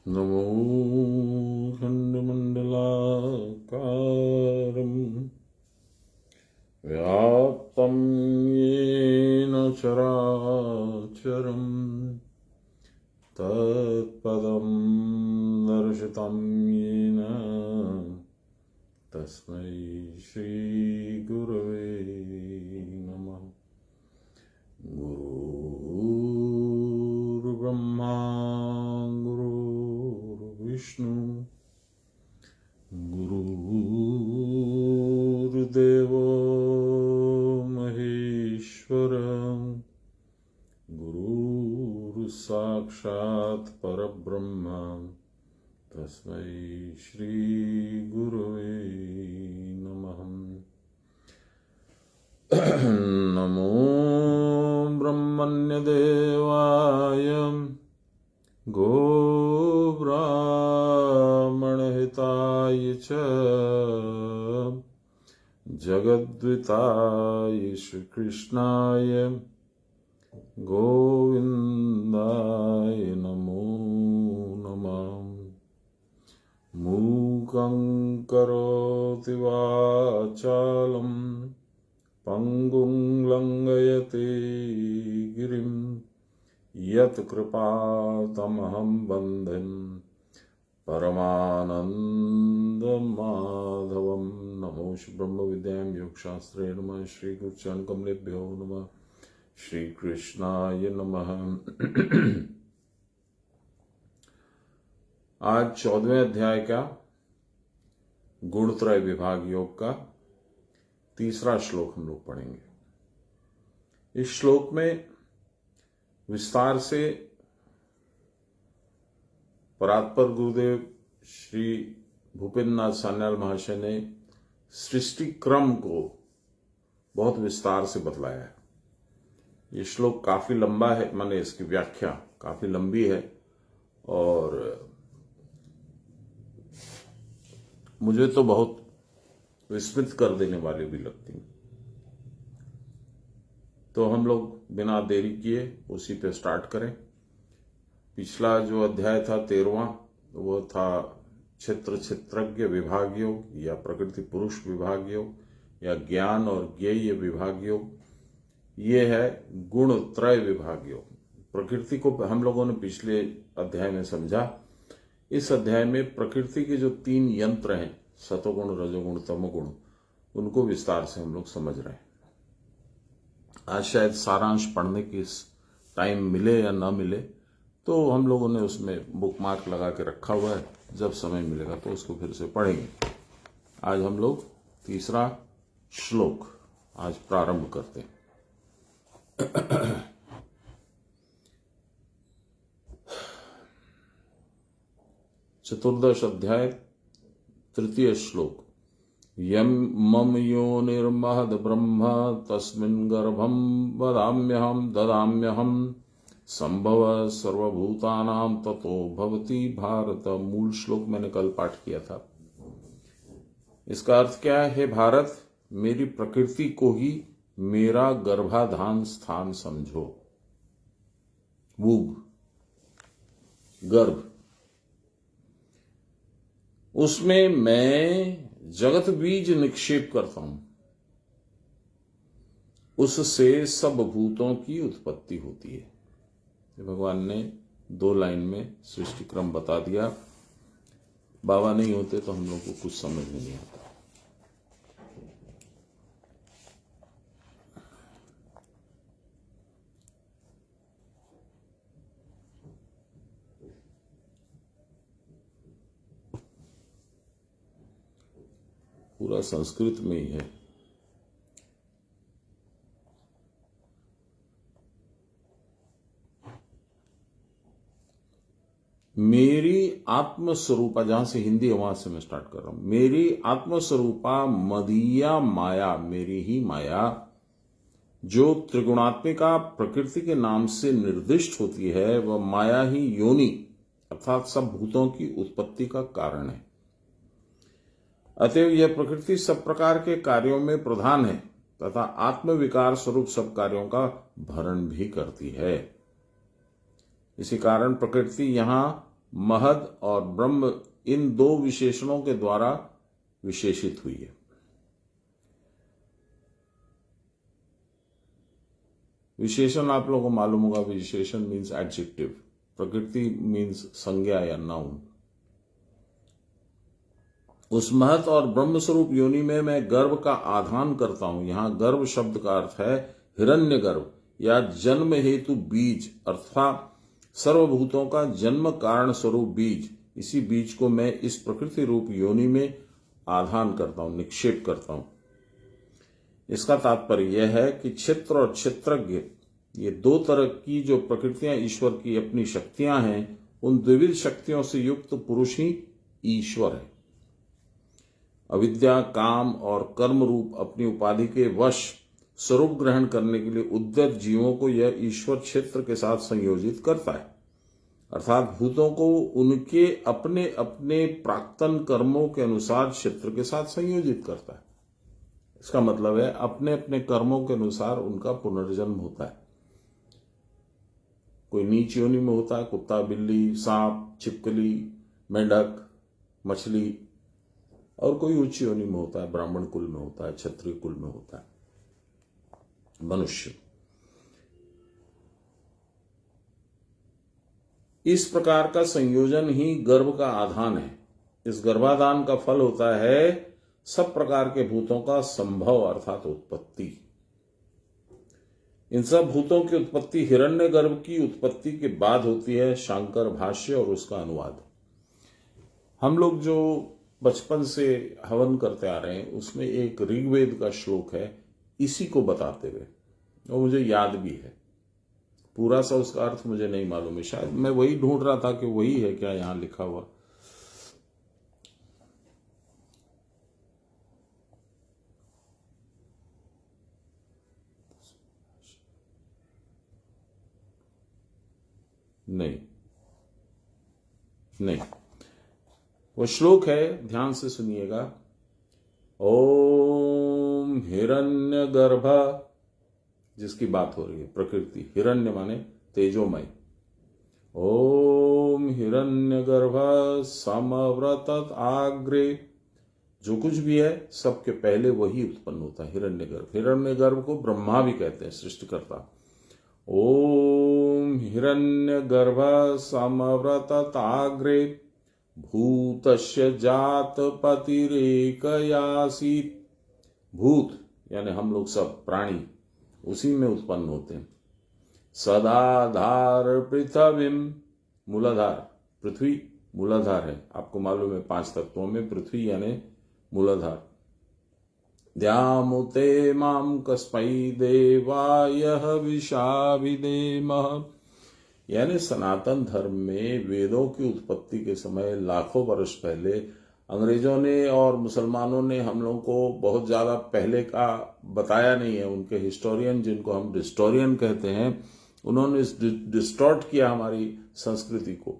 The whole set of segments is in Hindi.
नमो खण्डमण्डलाकारं व्याप्तं येन चराचरं तत्पदं दर्शितं येन तस्मै श्रीगुरवे नमः। गुरुर्ब्रह्मा गुरुर्विष्णु गुरुर्देवो महेश्वर गुरुर्साक्षात् परब्रह्म तस्मै श्रीगुरवे नमः। नमो ब्रह्मण्यदेवाय गोब्राह्मणहिताय च जगद्विताय श्रीकृष्णाय गोविन्दाय नमो नमः। मूकं करोति वाचालं पंगुं लंघयते गिरिं यत्कृपातमहं वन्दे परमानन्दमाधवं। नमो श्री ब्रह्म विद्यां योगशास्त्रे नमः। श्री गुरुचरण कमलेभ्यो नमः। श्री कृष्णाय नमः। आज 14वें अध्याय का गुणत्रय विभाग योग का तीसरा श्लोक हम लोग पढ़ेंगे। इस श्लोक में विस्तार से परात्पर गुरुदेव श्री भूपेन्द्र नाथ सान्याल महाशय ने सृष्टि क्रम को बहुत विस्तार से बतलाया है। ये श्लोक काफी लंबा है, माने इसकी व्याख्या काफी लंबी है और मुझे तो बहुत विस्मित कर देने वाली भी लगती। तो हम लोग बिना देरी किए उसी पे स्टार्ट करें। पिछला जो अध्याय था 13वां, वो था क्षेत्र क्षेत्रज्ञ विभाग योग या प्रकृति पुरुष विभाग योग या ज्ञान और ज्ञेय विभाग योग। ये है गुण त्रय विभाग योग। प्रकृति को हम लोगों ने पिछले अध्याय में समझा। इस अध्याय में प्रकृति के जो 3 यंत्र हैं, सतोगुण रजोगुण तमोगुण, उनको विस्तार से हम लोग समझ रहे हैं। आज शायद सारांश पढ़ने की टाइम मिले या ना मिले, तो हम लोगों ने उसमें बुकमार्क लगा के रखा हुआ है। जब समय मिलेगा तो उसको फिर से पढ़ेंगे। आज हम लोग तीसरा श्लोक आज प्रारंभ करते हैं। चतुर्दश अध्याय 3 श्लोक। यम मम योनिर्महद ब्रह्म तस्मिन् गर्भं ददाम्यहं संभव सर्वभूतानां ततो भवति भारत। मूल श्लोक मैंने कल पाठ किया था। इसका अर्थ क्या है? हे भारत, मेरी प्रकृति को ही मेरा गर्भाधान स्थान समझो। वूब, गर्भ, उसमें मैं जगत बीज निक्षेप करता हूं। उससे सब भूतों की उत्पत्ति होती है। भगवान ने 2 लाइन में सृष्टि क्रम बता दिया। बाबा नहीं होते तो हम लोग को कुछ समझ में नहीं आता। पूरा संस्कृत में ही है। मेरी आत्मस्वरूपा, जहां से हिंदी है वहां से मैं स्टार्ट कर रहा हूं। मेरी आत्मस्वरूपा मदीया माया, मेरी ही माया, जो त्रिगुणात्मिका प्रकृति के नाम से निर्दिष्ट होती है, वह माया ही योनि अर्थात सब भूतों की उत्पत्ति का कारण है। अतएव यह प्रकृति सब प्रकार के कार्यों में प्रधान है तथा आत्मविकार स्वरूप सब कार्यों का भरण भी करती है। इसी कारण प्रकृति यहां महद और ब्रह्म, इन दो विशेषणों के द्वारा विशेषित हुई है। विशेषण आप लोगों को मालूम होगा, विशेषण मीन्स एडजेक्टिव, प्रकृति मीन्स संज्ञा या नाउन। उस महत और ब्रह्म स्वरूप योनि में मैं गर्भ का आधान करता हूं। यहां गर्भ शब्द का अर्थ है हिरण्य गर्भ या जन्म हेतु बीज, अर्थात सर्वभूतों का जन्म कारण स्वरूप बीज। इसी बीज को मैं इस प्रकृति रूप योनि में आधान करता हूं, निक्षेप करता हूं। इसका तात्पर्य यह है कि क्षेत्र और क्षेत्रज्ञ, ये दो तरह की जो प्रकृतियां ईश्वर की अपनी शक्तियां हैं, उन द्विविध शक्तियों से युक्त पुरुष ही ईश्वर है। अविद्या, काम और कर्म रूप अपनी उपाधि के वश स्वरूप ग्रहण करने के लिए उद्यत जीवों को यह ईश्वर क्षेत्र के साथ संयोजित करता है, अर्थात भूतों को उनके अपने अपने प्राक्तन कर्मों के अनुसार क्षेत्र के साथ संयोजित करता है। इसका मतलब है अपने अपने कर्मों के अनुसार उनका पुनर्जन्म होता है। कोई नीच योनि में होता है, कुत्ता, बिल्ली, सांप, छिपकली, मेंढक, मछली, और कोई उच्च योनि में होता है, ब्राह्मण कुल में होता है, क्षत्रिय कुल में होता है, मनुष्य। इस प्रकार का संयोजन ही गर्भ का आधान है। इस गर्भाधान का फल होता है सब प्रकार के भूतों का संभव, अर्थात उत्पत्ति। इन सब भूतों की उत्पत्ति हिरण्य गर्भ की उत्पत्ति के बाद होती है। शांकर भाष्य और उसका अनुवाद। हम लोग जो बचपन से हवन करते आ रहे हैं, उसमें एक ऋग्वेद का श्लोक है इसी को बताते हुए, और मुझे याद भी है। पूरा सा उसका अर्थ मुझे नहीं मालूम है, शायद मैं वही ढूंढ रहा था कि वही है क्या यहां लिखा हुआ। नहीं, वो श्लोक है, ध्यान से सुनिएगा। ओम हिरण्य गर्भ, जिसकी बात हो रही है, प्रकृति, हिरण्य माने तेजोमय। ओम हिरण्य गर्भ समव्रतत आग्रे, जो कुछ भी है सबके पहले वही उत्पन्न होता है, हिरण्य गर्भ। हिरण्य गर्भ को ब्रह्मा भी कहते हैं, सृष्टिकर्ता। ओम हिरण्य गर्भ समव्रतत आग्रे भूतस्य जात पतिरेकयासीत। भूत यानी हम लोग सब प्राणी उसी में उत्पन्न होते हैं। सदाधार पृथ्वीम, मूलाधार, पृथ्वी मूलाधार है, आपको मालूम है 5 तत्वों में पृथ्वी यानी मूलाधार। द्यामुते माम कस्मै देवाय विशाविदेमः, यानी सनातन धर्म में वेदों की उत्पत्ति के समय लाखों वर्ष पहले अंग्रेजों ने और मुसलमानों ने हम लोगों को बहुत ज्यादा पहले का बताया नहीं है। उनके हिस्टोरियन, जिनको हम डिस्टोरियन कहते हैं, उन्होंने डिस्टॉर्ट किया हमारी संस्कृति को।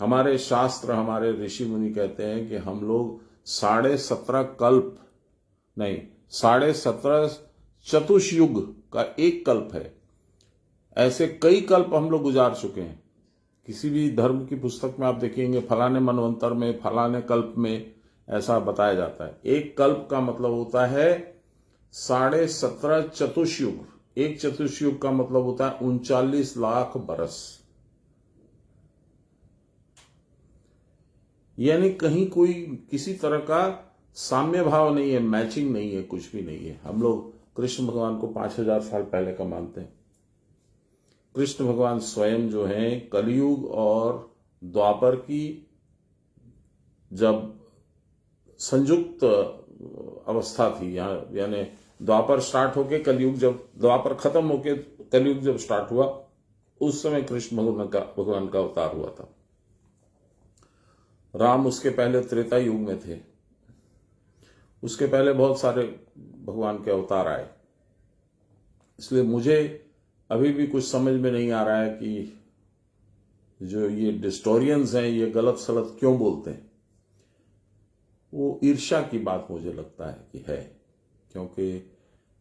हमारे शास्त्र, हमारे ऋषि मुनि कहते हैं कि हम लोग 17.5 कल्प नहीं, 17.5 चतुष्युग का एक कल्प है। ऐसे कई कल्प हम लोग गुजार चुके हैं। किसी भी धर्म की पुस्तक में आप देखेंगे फलाने मनवंतर में, फलाने कल्प में ऐसा बताया जाता है। एक कल्प का मतलब होता है 17.5 चतुष्युग। एक चतुष्युग का मतलब होता है 39 लाख बरस। यानी कहीं कोई किसी तरह का साम्य भाव नहीं है, मैचिंग नहीं है, कुछ भी नहीं है। हम लोग कृष्ण भगवान को 5000 साल पहले का मानते हैं। कृष्ण भगवान स्वयं जो हैं कलयुग और द्वापर की जब संयुक्त अवस्था थी, यानी द्वापर स्टार्ट होके कलयुग, जब द्वापर खत्म होके कलयुग जब स्टार्ट हुआ, उस समय कृष्ण भगवान का अवतार हुआ था। राम उसके पहले त्रेता युग में थे, उसके पहले बहुत सारे भगवान के अवतार आए। इसलिए मुझे अभी भी कुछ समझ में नहीं आ रहा है कि जो ये डिस्टोरियंस हैं ये गलत सलत क्यों बोलते हैं। वो ईर्ष्या की बात मुझे लगता है कि है, क्योंकि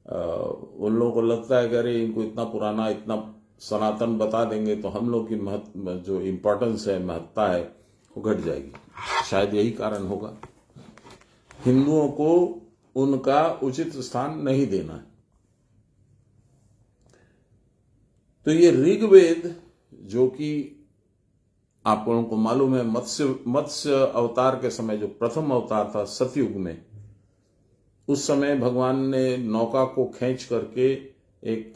उन लोगों को लगता है कि अरे इनको इतना पुराना, इतना सनातन बता देंगे तो हम लोग की जो इम्पोर्टेंस है, महत्ता है, वो घट जाएगी। शायद यही कारण होगा हिंदुओं को उनका उचित स्थान नहीं देना है। तो ये ऋग्वेद, जो कि आप लोगों को मालूम है मत्स्य अवतार के समय, जो प्रथम अवतार था सतयुग में, उस समय भगवान ने नौका को खींच करके एक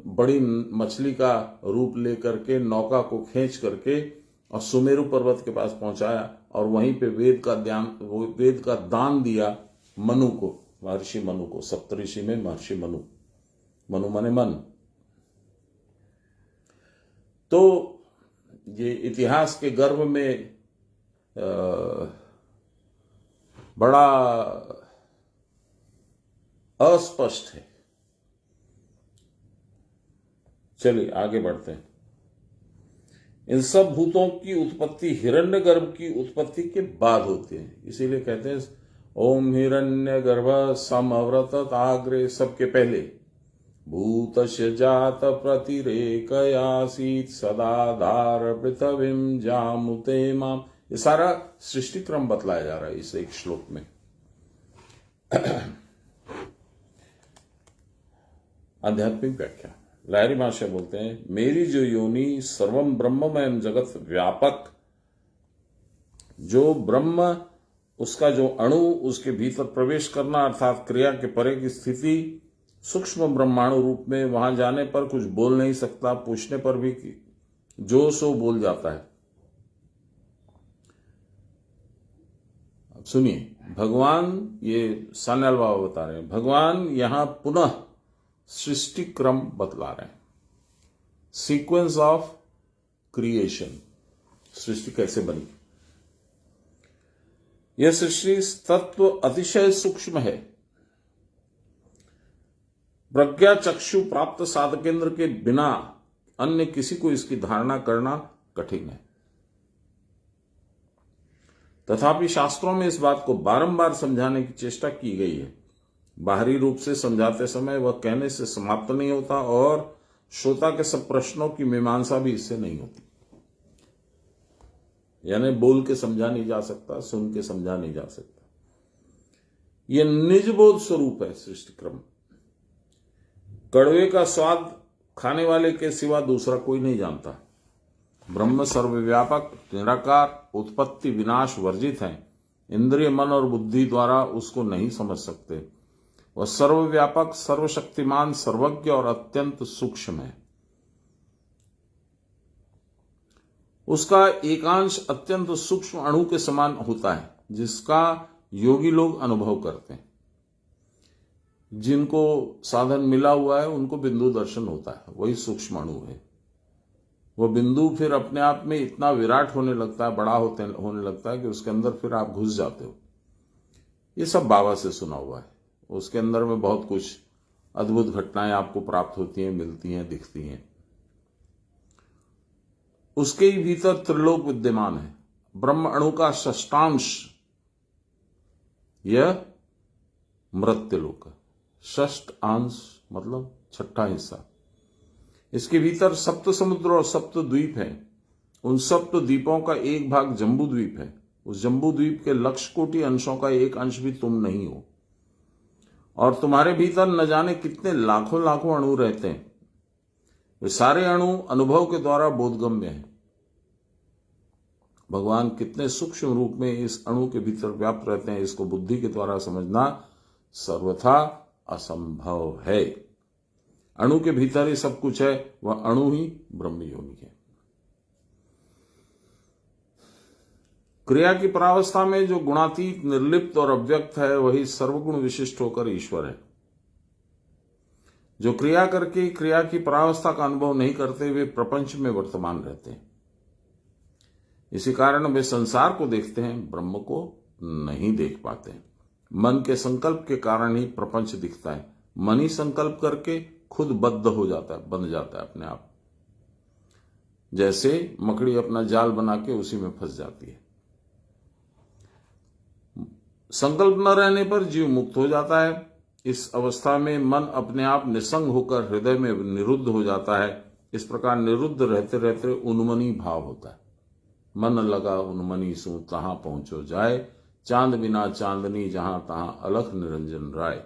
बड़ी मछली का रूप लेकर के नौका को खींच करके और सुमेरु पर्वत के पास पहुंचाया और वहीं पे वेद का दान दिया मनु को, महर्षि मनु को। सप्तऋषि में महर्षि मनु, मनु माने मन। तो ये इतिहास के गर्भ में बड़ा अस्पष्ट है। चलिए आगे बढ़ते हैं। इन सब भूतों की उत्पत्ति हिरण्यगर्भ की उत्पत्ति के बाद होती है, इसीलिए कहते हैं ओम हिरण्यगर्भ समव्रत आग्रे, सबके पहले भूतस्य जात प्रतिरेकयासीत सदाधार पृथ्वीं जामुते माम। ये सारा सृष्टि क्रम बतलाया जा रहा है इस एक श्लोक में। आध्यात्मिक व्याख्या लाहिरी महाशय बोलते हैं, मेरी जो योनि सर्वम ब्रह्ममयम जगत व्यापक, जो ब्रह्म उसका जो अणु उसके भीतर प्रवेश करना अर्थात क्रिया के परे की स्थिति, सूक्ष्म ब्रह्माणु रूप में, वहां जाने पर कुछ बोल नहीं सकता, पूछने पर भी जो सो बोल जाता है। अब सुनिए, भगवान, ये सान्याल बाबा बता रहे हैं, भगवान यहां पुनः सृष्टि क्रम बतला रहे हैं, सीक्वेंस ऑफ क्रिएशन, सृष्टि कैसे बनी। यह सृष्टि तत्व अतिशय सूक्ष्म है। प्रज्ञा चक्षु प्राप्त साधकेंद्र के बिना अन्य किसी को इसकी धारणा करना कठिन है। तथापि शास्त्रों में इस बात को बारंबार समझाने की चेष्टा की गई है। बाहरी रूप से समझाते समय वह कहने से समाप्त नहीं होता और श्रोता के सब प्रश्नों की मीमांसा भी इससे नहीं होती। यानी बोल के समझा नहीं जा सकता, सुन के समझा नहीं जा सकता। यह निजबोध स्वरूप है सृष्टि क्रम। कड़वे का स्वाद खाने वाले के सिवा दूसरा कोई नहीं जानता। ब्रह्म सर्वव्यापक, निराकार, उत्पत्ति विनाश वर्जित है। इंद्रिय, मन और बुद्धि द्वारा उसको नहीं समझ सकते। वह सर्वव्यापक, सर्वशक्तिमान, सर्वज्ञ और अत्यंत सूक्ष्म है। उसका एकांश अत्यंत सूक्ष्म अणु के समान होता है, जिसका योगी लोग अनुभव करते हैं। जिनको साधन मिला हुआ है उनको बिंदु दर्शन होता है, वही सूक्ष्म अणु है। वह बिंदु फिर अपने आप में इतना विराट होने लगता है, बड़ा होने लगता है कि उसके अंदर फिर आप घुस जाते हो। ये सब बाबा से सुना हुआ है। उसके अंदर में बहुत कुछ अद्भुत घटनाएं आपको प्राप्त होती हैं, मिलती हैं, दिखती हैं। उसके ही भीतर त्रिलोक विद्यमान है। ब्रह्म अणु का षष्ठांश यह मृत्युलोक है। षष्ठ अंश मतलब छठा हिस्सा। इसके भीतर सप्त समुद्र और सप्त द्वीप हैं। उन सप्त द्वीपों का एक भाग जम्बू द्वीप है। उस जम्बू द्वीप के लक्ष कोटि अंशों का एक अंश भी तुम नहीं हो। और तुम्हारे भीतर न जाने कितने लाखों लाखों अणु रहते हैं। वे सारे अणु अनुभव के द्वारा बोधगम्य हैं। भगवान कितने सूक्ष्म रूप में इस अणु के भीतर व्याप्त रहते हैं, इसको बुद्धि के द्वारा समझना सर्वथा असंभव है। अणु के भीतर ही सब कुछ है, वह अणु ही ब्रह्म योनि है। क्रिया की परावस्था में जो गुणातीत, निर्लिप्त और अव्यक्त है, वही सर्वगुण विशिष्ट होकर ईश्वर है। जो क्रिया करके क्रिया की परावस्था का अनुभव नहीं करते, वे प्रपंच में वर्तमान रहते हैं। इसी कारण वे संसार को देखते हैं, ब्रह्म को नहीं देख पाते। मन के संकल्प के कारण ही प्रपंच दिखता है। मन ही संकल्प करके खुद बद्ध हो जाता है, बंध जाता है अपने आप। जैसे मकड़ी अपना जाल बना के उसी में फंस जाती है। संकल्प न रहने पर जीव मुक्त हो जाता है। इस अवस्था में मन अपने आप निसंग होकर हृदय में निरुद्ध हो जाता है। इस प्रकार निरुद्ध रहते रहते उन्मनी भाव होता है। मन लगा उन्मनी सू तहां पहुंचो जाए, चांद बिना चांदनी जहां तहां अलख निरंजन राय।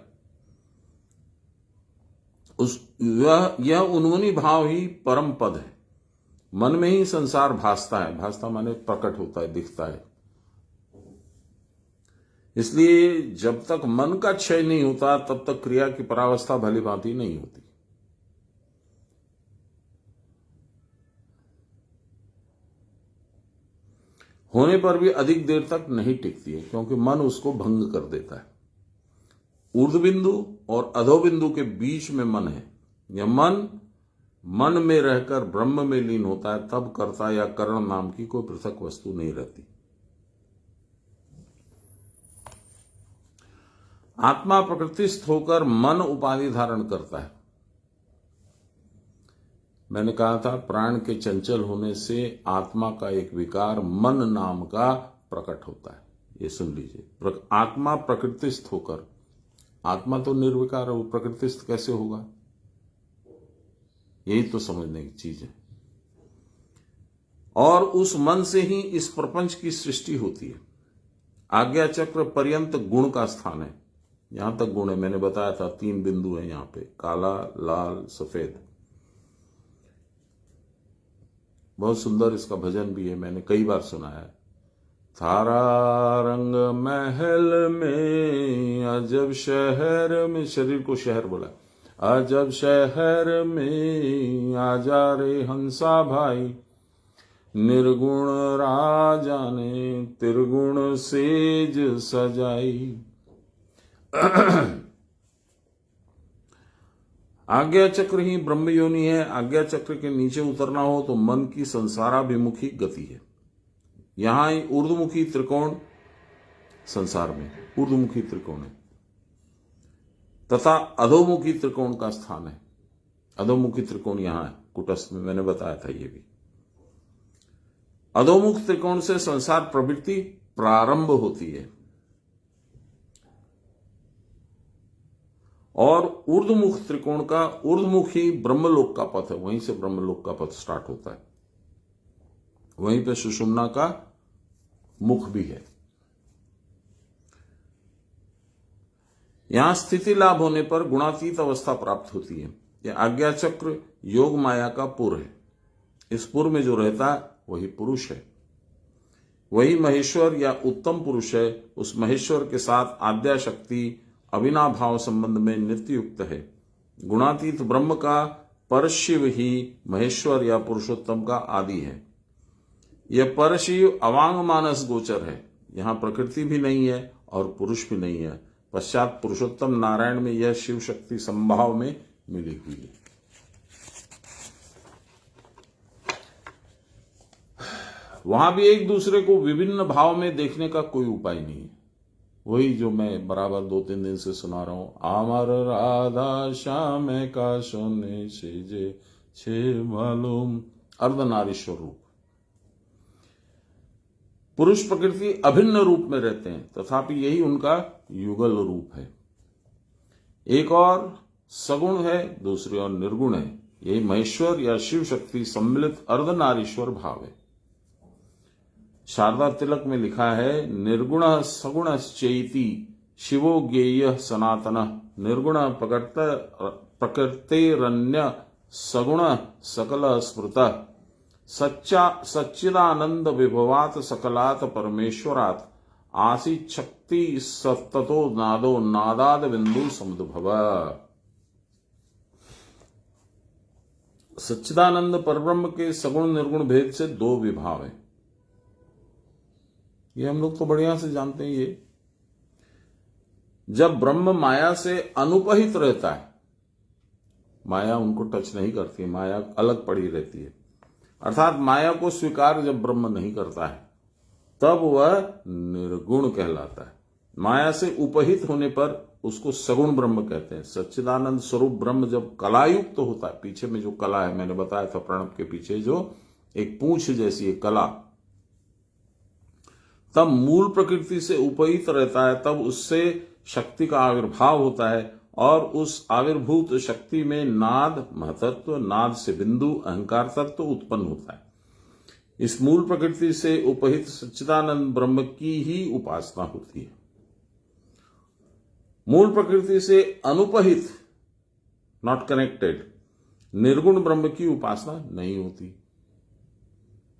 यह उन्मनी भाव ही परम पद है। मन में ही संसार भासता है, भासता माने प्रकट होता है, दिखता है। इसलिए जब तक मन का क्षय नहीं होता तब तक क्रिया की परावस्था भली भांति नहीं होती। होने पर भी अधिक देर तक नहीं टिकती है, क्योंकि मन उसको भंग कर देता है। ऊर्ध्व बिंदु और अधो बिंदु के बीच में मन है। यह मन में रहकर ब्रह्म में लीन होता है, तब कर्ता या करण नाम की कोई पृथक वस्तु नहीं रहती। आत्मा प्रकृतिस्थ होकर मन उपाधि धारण करता है। मैंने कहा था प्राण के चंचल होने से आत्मा का एक विकार मन नाम का प्रकट होता है। ये सुन लीजिए, आत्मा प्रकृतिस्थ होकर, आत्मा तो निर्विकार है, वो प्रकृतिस्थ कैसे होगा? यही तो समझने की चीज है। और उस मन से ही इस प्रपंच की सृष्टि होती है। आज्ञा चक्र पर्यंत गुण का स्थान है। यहां तक गुण है, मैंने बताया था 3 बिंदु है यहां पे, काला, लाल, सफेद। बहुत सुंदर इसका भजन भी है, मैंने कई बार सुना है। थारा रंग महल में अजब शहर में, शरीर को शहर बोला, अजब शहर में आजा रे हंसा भाई, निर्गुण राजा ने त्रिगुण सेज सजाई। आज्ञा चक्र ही ब्रह्म योनि है। आज्ञा चक्र के नीचे उतरना हो तो मन की संसाराभिमुखी गति है। यहां ही ऊर्ध्वमुखी त्रिकोण, संसार में ऊर्ध्वमुखी त्रिकोण है तथा अधोमुखी त्रिकोण का स्थान है। अधोमुखी त्रिकोण यहां है कुटस्थ में, मैंने बताया था ये भी। अधोमुख त्रिकोण से संसार प्रवृत्ति प्रारंभ होती है और ऊर्ध्वमुख त्रिकोण का ऊर्ध्वमुखी ब्रह्मलोक का पथ है, वहीं से ब्रह्मलोक का पथ स्टार्ट होता है। वहीं पे सुषुम्ना का मुख भी है। यहां स्थिति लाभ होने पर गुणातीत अवस्था प्राप्त होती है। यह आज्ञा चक्र योग माया का पुर है। इस पुर में जो रहता है वही पुरुष है, वही महेश्वर या उत्तम पुरुष है। उस महेश्वर के साथ आद्या शक्ति अविनाभाव संबंध में नित्य युक्त है। गुणातीत ब्रह्म का परशिव ही महेश्वर या पुरुषोत्तम का आदि है। यह परशिव अवांग मानस गोचर है। यहां प्रकृति भी नहीं है और पुरुष भी नहीं है। पश्चात पुरुषोत्तम नारायण में यह शिव शक्ति संभाव में मिली हुई है। वहां भी एक दूसरे को विभिन्न भाव में देखने का कोई उपाय नहीं है। वही जो मैं बराबर 2-3 दिन से सुना रहा हूं, आमर राधा श्याम का सोने से जे छे मालूम, अर्धनारीश्वर रूप। पुरुष प्रकृति अभिन्न रूप में रहते हैं, तथापि यही उनका युगल रूप है। एक और सगुण है, दूसरी और निर्गुण है। यही महेश्वर या शिव शक्ति सम्मिलित अर्धनारीश्वर भाव है। शारदा तिलक में लिखा है, निर्गुण सगुणश्चैति शिवो ज्ञेय सनातन, निर्गुण प्रकृतेरन्य सगुण सकल स्मृत, सच्चिदानंद विभवात सकलात परमेश्वरात, आसीत शक्ति सततो नादो नादाद बिंदु समुद्भव। सच्चिदानंद परब्रह्म के सगुण निर्गुण भेद से 2 विभाव है। ये हम लोग तो बढ़िया से जानते हैं। ये जब ब्रह्म माया से अनुपहित रहता है, माया उनको टच नहीं करती, माया अलग पड़ी रहती है, अर्थात माया को स्वीकार जब ब्रह्म नहीं करता है तब वह निर्गुण कहलाता है। माया से उपहित होने पर उसको सगुण ब्रह्म कहते हैं। सच्चिदानंद स्वरूप ब्रह्म जब कलायुक्त होता है, पीछे में जो कला है, मैंने बताया था प्रणव के पीछे जो एक पूंछ जैसी है कला, तब मूल प्रकृति से उपहित रहता है, तब उससे शक्ति का आविर्भाव होता है और उस आविर्भूत शक्ति में नाद महतत्व, नाद से बिंदु, अहंकार तत्व उत्पन्न होता है। इस मूल प्रकृति से उपहित सच्चिदानंद ब्रह्म की ही उपासना होती है। मूल प्रकृति से अनुपहित, नॉट कनेक्टेड, निर्गुण ब्रह्म की उपासना नहीं होती।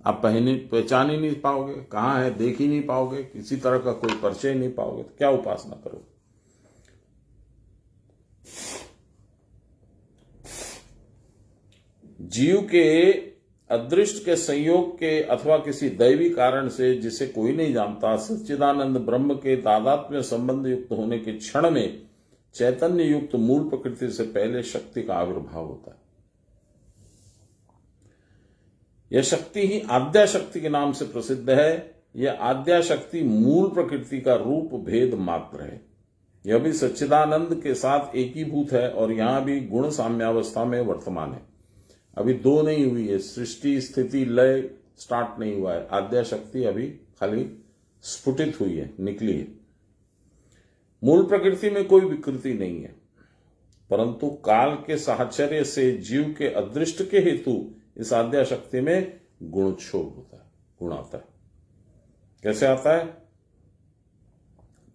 आप पहचान ही नहीं पाओगे, कहां है देख ही नहीं पाओगे, किसी तरह का कोई परिचय नहीं पाओगे, तो क्या उपासना करोगे? जीव के अदृष्ट के संयोग के अथवा किसी दैवी कारण से, जिसे कोई नहीं जानता, सच्चिदानंद ब्रह्म के तादात्म्य संबंध युक्त होने के क्षण में चैतन्य युक्त मूल प्रकृति से पहले शक्ति का आविर्भाव होता है। यह शक्ति ही आद्या शक्ति के नाम से प्रसिद्ध है। यह आद्या शक्ति मूल प्रकृति का रूप भेद मात्र है। यह भी सच्चिदानंद के साथ एकीभूत है और यहां भी गुण साम्यावस्था में वर्तमान है। अभी दो नहीं हुई है, सृष्टि स्थिति लय स्टार्ट नहीं हुआ है। आद्या शक्ति अभी खाली स्फुटित हुई है, निकली है। मूल प्रकृति में कोई विकृति नहीं है, परंतु काल के साहचर्य से जीव के अदृष्ट के हेतु इस आद्या शक्ति में गुणक्षोभ होता है, गुण आता है। कैसे आता है?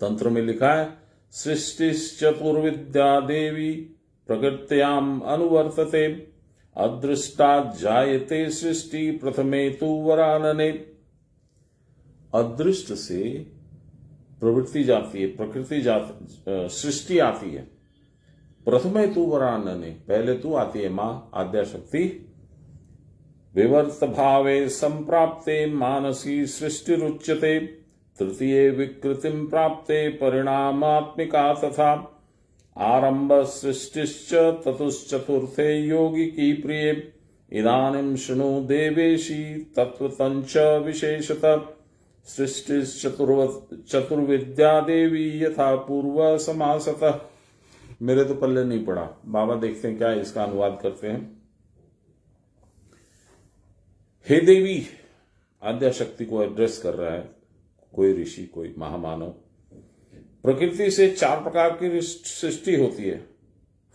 तंत्र में लिखा है, सृष्टिश्चतुर्विद्या देवी प्रकृत्याम अनुवर्तते, अदृष्टा जायते सृष्टि प्रथमे तु वरानने। अदृष्ट से प्रवृत्ति जाती है, प्रकृति सृष्टि आती है। प्रथमे तु वरानने, पहले तू आती है मां आद्या शक्ति। विवर्त भावे संप्राप्ते मानसी सृष्टिरुच्यते, तृतीये विकृतिं प्राप्ते परिणामात्मिका तथा, आरंभ सृष्टिश्च ततुश्चतुर्थे योगिकी प्रिये, इदानीं शृणु देवेशी तत्त्वतञ्च विशेषतः, सृष्टिश्चतुर्विद्या देवी यथा पूर्व समासतः। मेरे तो पल्ले नहीं पड़ा, बाबा देखते हैं क्या इसका अनुवाद करते हैं। हे देवी, आद्या शक्ति को एड्रेस कर रहा है कोई ऋषि, कोई महामानव। प्रकृति से चार प्रकार की सृष्टि होती है,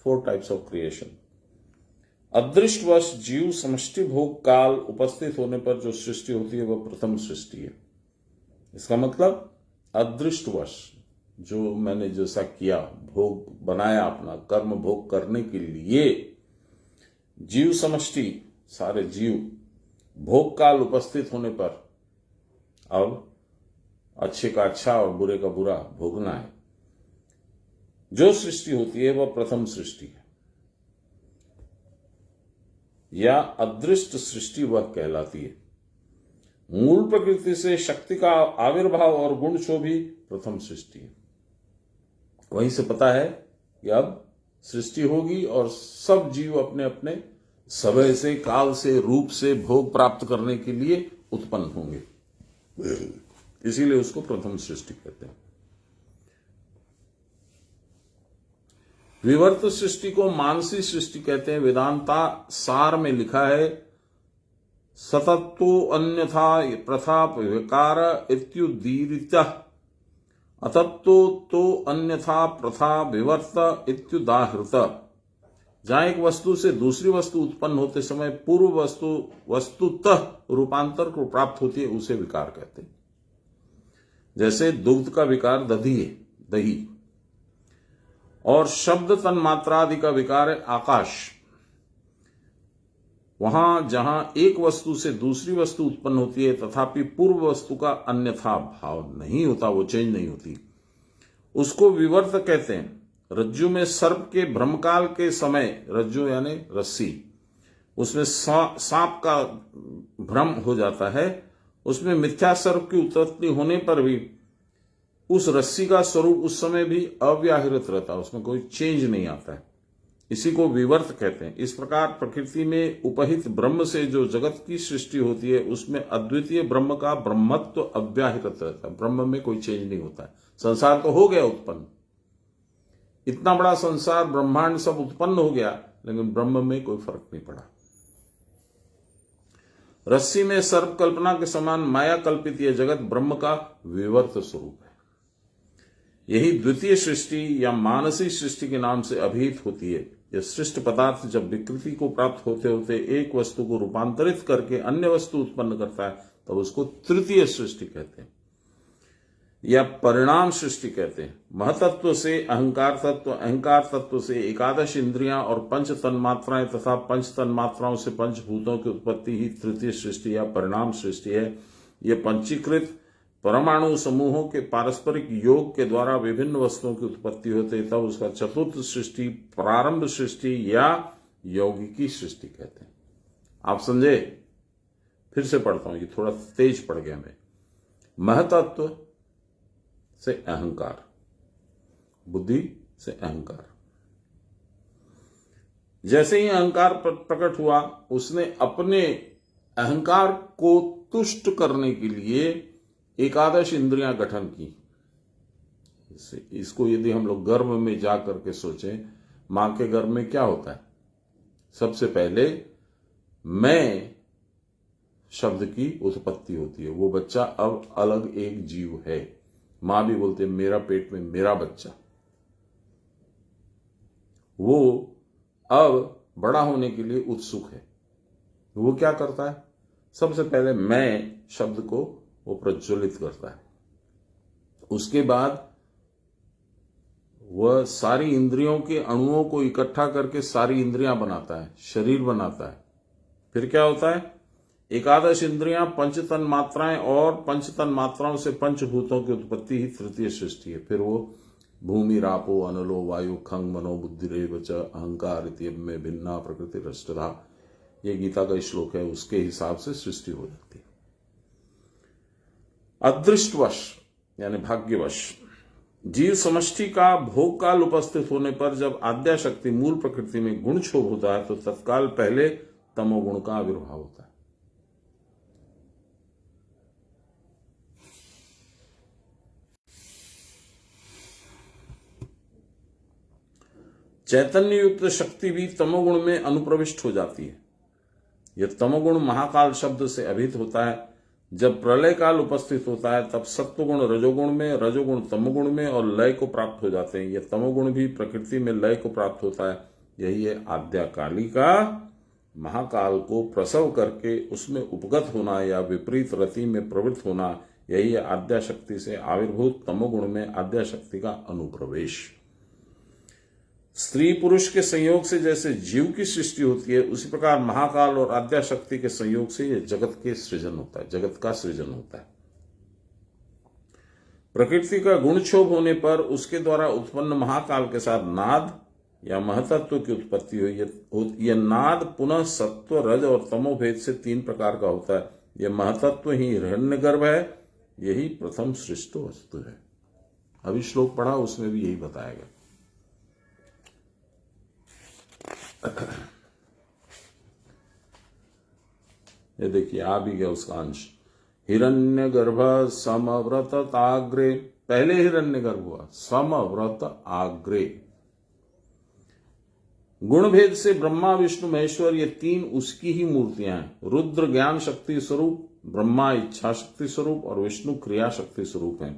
4 टाइप्स ऑफ क्रिएशन। अदृष्टवश जीव समष्टि भोग काल उपस्थित होने पर जो सृष्टि होती है वह प्रथम सृष्टि है। इसका मतलब अदृष्टवश जो मैंने जैसा किया, भोग बनाया, अपना कर्म भोग करने के लिए जीव समष्टि, सारे जीव भोग काल उपस्थित होने पर अब अच्छे का अच्छा और बुरे का बुरा भोगना है। जो सृष्टि होती है वह प्रथम सृष्टि है, या अदृष्ट सृष्टि वह कहलाती है। मूल प्रकृति से शक्ति का आविर्भाव और गुण शो भी प्रथम सृष्टि है। वहीं से पता है कि अब सृष्टि होगी और सब जीव अपने अपने समय से, काल से, रूप से भोग प्राप्त करने के लिए उत्पन्न होंगे। इसीलिए उसको प्रथम सृष्टि कहते हैं। विवर्त सृष्टि को मानसी सृष्टि कहते हैं। वेदांता सार में लिखा है, सतत्तो अन्यथा प्रथा विकार इत्युदीरित, अतत्तो तो अन्यथा प्रथा विवर्त इत्युदाहृत। जहां एक वस्तु से दूसरी वस्तु उत्पन्न होते समय पूर्व वस्तु वस्तुतः रूपांतर को प्राप्त होती है, उसे विकार कहते हैं। जैसे दुग्ध का विकार दधी है, दही, और शब्द तन्मात्रादि का विकार है आकाश। वहां जहां एक वस्तु से दूसरी वस्तु उत्पन्न होती है तथापि पूर्व वस्तु का अन्यथा भाव नहीं होता, वो चेंज नहीं होती, उसको विवर्त कहते हैं। रज्जु में सर्प के भ्रमकाल के समय, रज्जु यानी रस्सी, उसमें सांप का भ्रम हो जाता है, उसमें मिथ्या सर्प की उत्पत्ति होने पर भी उस रस्सी का स्वरूप उस समय भी अव्याहृत रहता है, उसमें कोई चेंज नहीं आता है। इसी को विवर्त कहते हैं। इस प्रकार प्रकृति में उपहित ब्रह्म से जो जगत की सृष्टि होती है उसमें अद्वितीय ब्रह्म का ब्रह्मत्व अव्याहृत रहता है, ब्रह्म में कोई चेंज नहीं होता है। संसार तो हो गया उत्पन्न, इतना बड़ा संसार ब्रह्मांड सब उत्पन्न हो गया, लेकिन ब्रह्म में कोई फर्क नहीं पड़ा। रस्सी में सर्प कल्पना के समान माया कल्पित यह जगत ब्रह्म का विवर्त स्वरूप है। यही द्वितीय सृष्टि या मानसी सृष्टि के नाम से अभिहित होती है। यह सृष्ट पदार्थ जब विकृति को प्राप्त होते होते एक वस्तु को रूपांतरित करके अन्य वस्तु उत्पन्न करता है तब उसको तृतीय सृष्टि कहते हैं या परिणाम सृष्टि कहते हैं। महतत्व से अहंकार तत्व से एकादश इंद्रियां और पंच तन्मात्राएं तथा पंच तन्मात्राओं से पंचभूतों की उत्पत्ति ही तृतीय सृष्टि या परिणाम सृष्टि है। यह पंचीकृत परमाणु समूहों के पारस्परिक योग के द्वारा विभिन्न वस्तुओं की उत्पत्ति होती है, तब उसका चतुर्थ सृष्टि प्रारंभ सृष्टि या यौगिकी सृष्टि कहते हैं। आप समझे? फिर से पढ़ता हूं, ये थोड़ा तेज पड़ गया मैं। महतत्व से अहंकार, बुद्धि से अहंकार। जैसे ही अहंकार प्रकट हुआ उसने अपने अहंकार को तुष्ट करने के लिए एकादश इंद्रियां गठन की। इसको यदि हम लोग गर्भ में जाकर के सोचें, मां के गर्भ में क्या होता है? सबसे पहले मैं शब्द की उत्पत्ति होती है। वो बच्चा अब अलग एक जीव है। मां भी बोलते मेरा पेट में मेरा बच्चा। वो अब बड़ा होने के लिए उत्सुक है। वो क्या करता है? सबसे पहले मैं शब्द को वो प्रज्वलित करता है। उसके बाद वह सारी इंद्रियों के अणुओं को इकट्ठा करके सारी इंद्रियां बनाता है, शरीर बनाता है। फिर क्या होता है? एकादश इंद्रियां, पंच तन मात्राएं और पंच तन मात्राओं से पंचभूतों की उत्पत्ति ही तृतीय सृष्टि है। फिर वो भूमि रापो अनलो वायु खंग मनो बुद्धि रेव च अहंकार में भिन्ना प्रकृति रष्टधा, ये गीता का श्लोक है, उसके हिसाब से सृष्टि हो जाती है। अदृष्टवश यानी भाग्यवश जीव समष्टि का भोग काल उपस्थित होने पर जब आद्या शक्ति मूल प्रकृति में गुण क्षोभ होता है तो तत्काल पहले तमोगुण का आविर्भाव होता है। चैतन्य युक्त शक्ति भी तमोगुण में अनुप्रविष्ट हो जाती है। यह तमोगुण महाकाल शब्द से अभिहित होता है। जब प्रलय काल उपस्थित होता है तब सत्वगुण रजोगुण में, रजोगुण तमोगुण में और लय को प्राप्त हो जाते हैं। यह तमोगुण भी प्रकृति में लय को प्राप्त होता है। यही है आद्या काली का महाकाल को प्रसव करके उसमें उपगत होना या विपरीत रति में प्रवृत्त होना। यही है आद्या शक्ति से आविर्भूत तमोगुण में आद्या शक्ति का अनुप्रवेश। स्त्री पुरुष के संयोग से जैसे जीव की सृष्टि होती है, उसी प्रकार महाकाल और आद्या शक्ति के संयोग से यह जगत के सृजन होता है, जगत का सृजन होता है। प्रकृति का गुण क्षोभ होने पर उसके द्वारा उत्पन्न महाकाल के साथ नाद या महतत्व की उत्पत्ति हुई। यह नाद पुनः सत्व, रज और तमो भेद से 3 प्रकार का होता है। यह महतत्व ही हिरण्यगर्भ है। यही प्रथम सृष्ट वस्तु है। अभी श्लोक पढ़ा, उसमें भी यही बताया गया। ये देखिए आ भी गया उसका अंश। हिरण्यगर्भ समव्रत आग्रे, पहले हिरण्यगर्भ हुआ, समव्रत आग्रे। गुण भेद से ब्रह्मा विष्णु महेश्वर ये 3 उसकी ही मूर्तियां हैं। रुद्र ज्ञान शक्ति स्वरूप, ब्रह्मा इच्छा शक्ति स्वरूप और विष्णु क्रिया शक्ति स्वरूप हैं।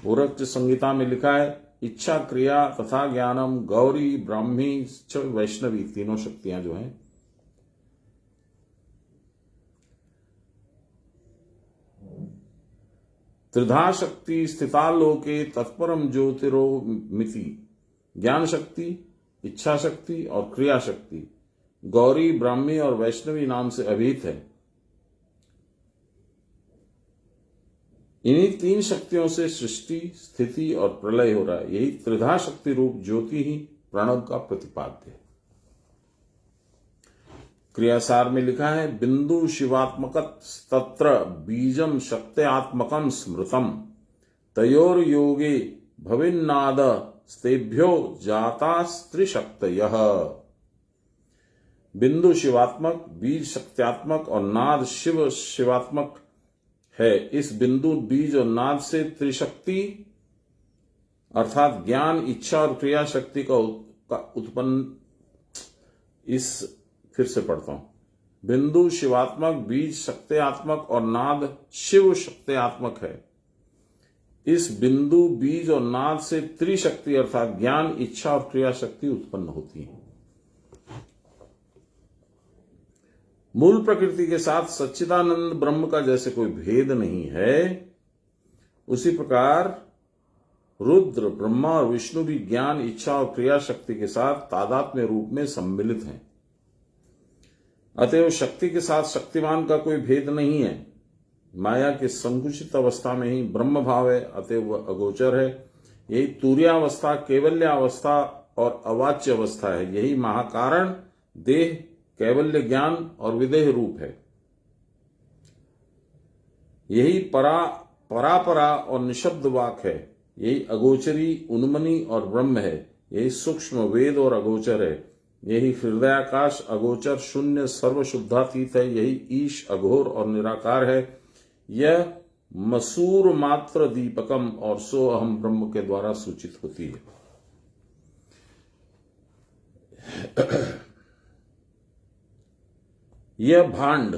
उरक्त संहिता में लिखा है इच्छा, क्रिया तथा ज्ञानम, गौरी, ब्राह्मी, वैष्णवी, तीनों शक्तियां जो हैं। त्रिधा शक्ति स्थिता लोके तत्परम ज्योतिरो मिति। ज्ञान शक्ति, इच्छा शक्ति और क्रिया शक्ति गौरी, ब्राह्मी और वैष्णवी नाम से अभिहित है। इन्हीं 3 शक्तियों से सृष्टि, स्थिति और प्रलय हो रहा है। यही त्रिधा शक्ति रूप ज्योति ही प्रणव का प्रतिपाद्य है। क्रियासार में लिखा है बिंदु शिवात्मक तत्र बीजम शक्त्यात्मकम स्मृतम तयोर योगे भविन्नाद स्तेभ्यो जाता स्त्रिशक्तयः। बिंदु शिवात्मक, बीज शक्त्यात्मक और नाद शिव शिवात्मक है। इस बिंदु, बीज और नाद से त्रिशक्ति अर्थात ज्ञान, इच्छा और क्रिया शक्ति का उत्पन्न। फिर से पढ़ता हूं। बिंदु शिवात्मक, बीज शक्त्यात्मक और नाद शिव शक्त्यात्मक है। इस बिंदु, बीज और नाद से त्रिशक्ति अर्थात ज्ञान, इच्छा और क्रिया शक्ति उत्पन्न होती है। मूल प्रकृति के साथ सच्चिदानंद ब्रह्म का जैसे कोई भेद नहीं है, उसी प्रकार रुद्र, ब्रह्मा और विष्णु भी ज्ञान, इच्छा और क्रिया शक्ति के साथ तादात्म्य रूप में सम्मिलित हैं। अतएव शक्ति के साथ शक्तिमान का कोई भेद नहीं है। माया की संकुचित अवस्था में ही ब्रह्म भाव है, अतएव वह अगोचर है। यही तुर्यावस्था, कैवल्यावस्था और अवाच्य अवस्था है। यही महाकारण, देह, कैवल्य ज्ञान और विदेह रूप है। यही परापरा और निशब्द वाक है। यही अगोचरी, उन्मनी और ब्रह्म है। यही सूक्ष्म वेद और अगोचर है। यही हृदयाकाश, अगोचर, शून्य, सर्वशुद्धातीत है। यही ईश, अघोर और निराकार है। यह मसूर मात्र दीपकम और सो अहम ब्रह्म के द्वारा सूचित होती है। यह भांड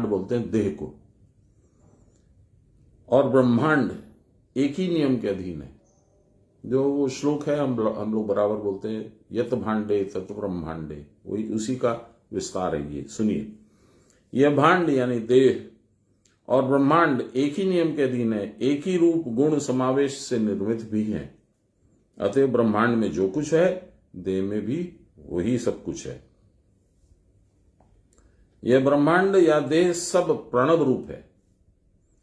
बोलते हैं देह को, और ब्रह्मांड एक ही नियम के अधीन है। जो वो श्लोक है हम लोग बराबर बोलते हैं, यत भांडे तत ब्रह्मांडे, वही उसी का विस्तार है। ये सुनिए, यह भांड यानी देह और ब्रह्मांड एक ही नियम के अधीन है, एक ही रूप गुण समावेश से निर्मित भी है। अतः ब्रह्मांड में जो कुछ है, देह में भी वही सब कुछ है। यह ब्रह्मांड या देह सब प्रणव रूप है।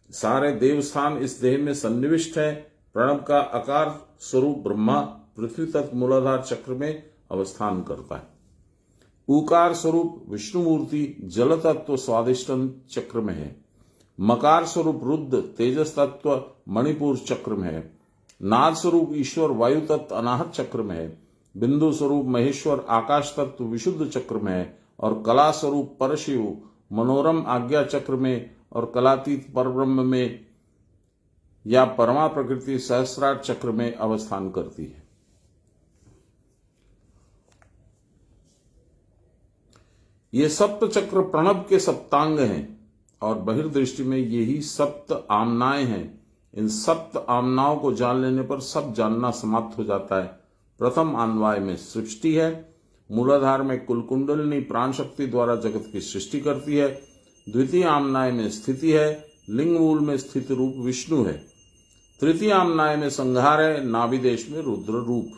सारे देवस्थान इस देह में सन्निविष्ट है। प्रणव का आकार स्वरूप ब्रह्मा पृथ्वी तक मूलाधार चक्र में अवस्थान करता है। ऊकार स्वरूप विष्णु मूर्ति जल तत्व स्वादिष्टन चक्र में है। मकार स्वरूप रुद्र तेजस तत्व मणिपुर चक्र में है। नाद स्वरूप ईश्वर वायु तत्व अनाहत चक्र में है। बिंदु स्वरूप महेश्वर आकाश तत्व विशुद्ध चक्र में है। और कला स्वरूप परशिव मनोरम आज्ञा चक्र में और कलातीत परब्रह्म में या परमा प्रकृति सहस्रार चक्र में अवस्थान करती है। ये सप्त चक्र प्रणव के सप्तांग हैं और बहिर्दृष्टि में यही सप्त आमनाएं हैं। इन सप्त आमनाओं को जान लेने पर सब जानना समाप्त हो जाता है। प्रथम आमनाय में सृष्टि है। मूलाधार में कुलकुंडलिनी प्राण शक्ति द्वारा जगत की सृष्टि करती है। द्वितीय आमनाय में स्थिति है। लिंग मूल में स्थित रूप विष्णु है। तृतीय आमनाय में संहार है। नाभिदेश में रुद्र रूप।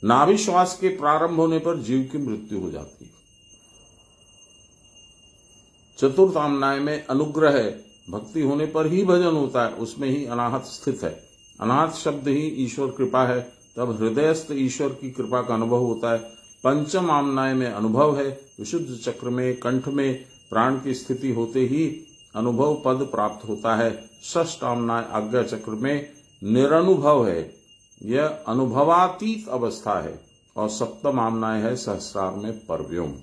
नाभि श्वास के प्रारंभ होने पर जीव की मृत्यु हो जाती है। चतुर्थ आमनाय में अनुग्रह है। भक्ति होने पर ही भजन होता है, उसमें ही अनाहत स्थित है। अनाहत शब्द ही ईश्वर कृपा है, तब हृदयस्थ ईश्वर की कृपा का अनुभव होता है। पंचम आमनाय में अनुभव है। विशुद्ध चक्र में कंठ में प्राण की स्थिति होते ही अनुभव पद प्राप्त होता है। षष्ठ आमनाय आज्ञा चक्र में निरनुभव है, यह अनुभवातीत अवस्था है। और सप्तम आमनाय है सहस्रार में परव्योम।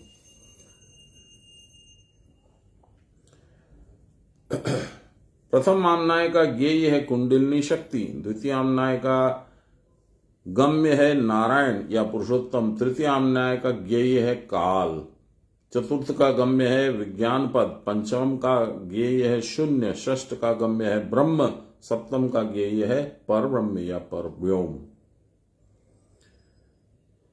प्रथम आमनाय का ज्ञेय है कुंडलिनी शक्ति। द्वितीय आमनाय का गम्य है नारायण या पुरुषोत्तम। तृतीय आमनाय का ज्ञेय है काल। चतुर्थ का गम्य है विज्ञान पद। पंचम का ज्ञेय है शून्य। षष्ठ का गम्य है ब्रह्म। सप्तम का ज्ञेय है परब्रह्म या परव्योम।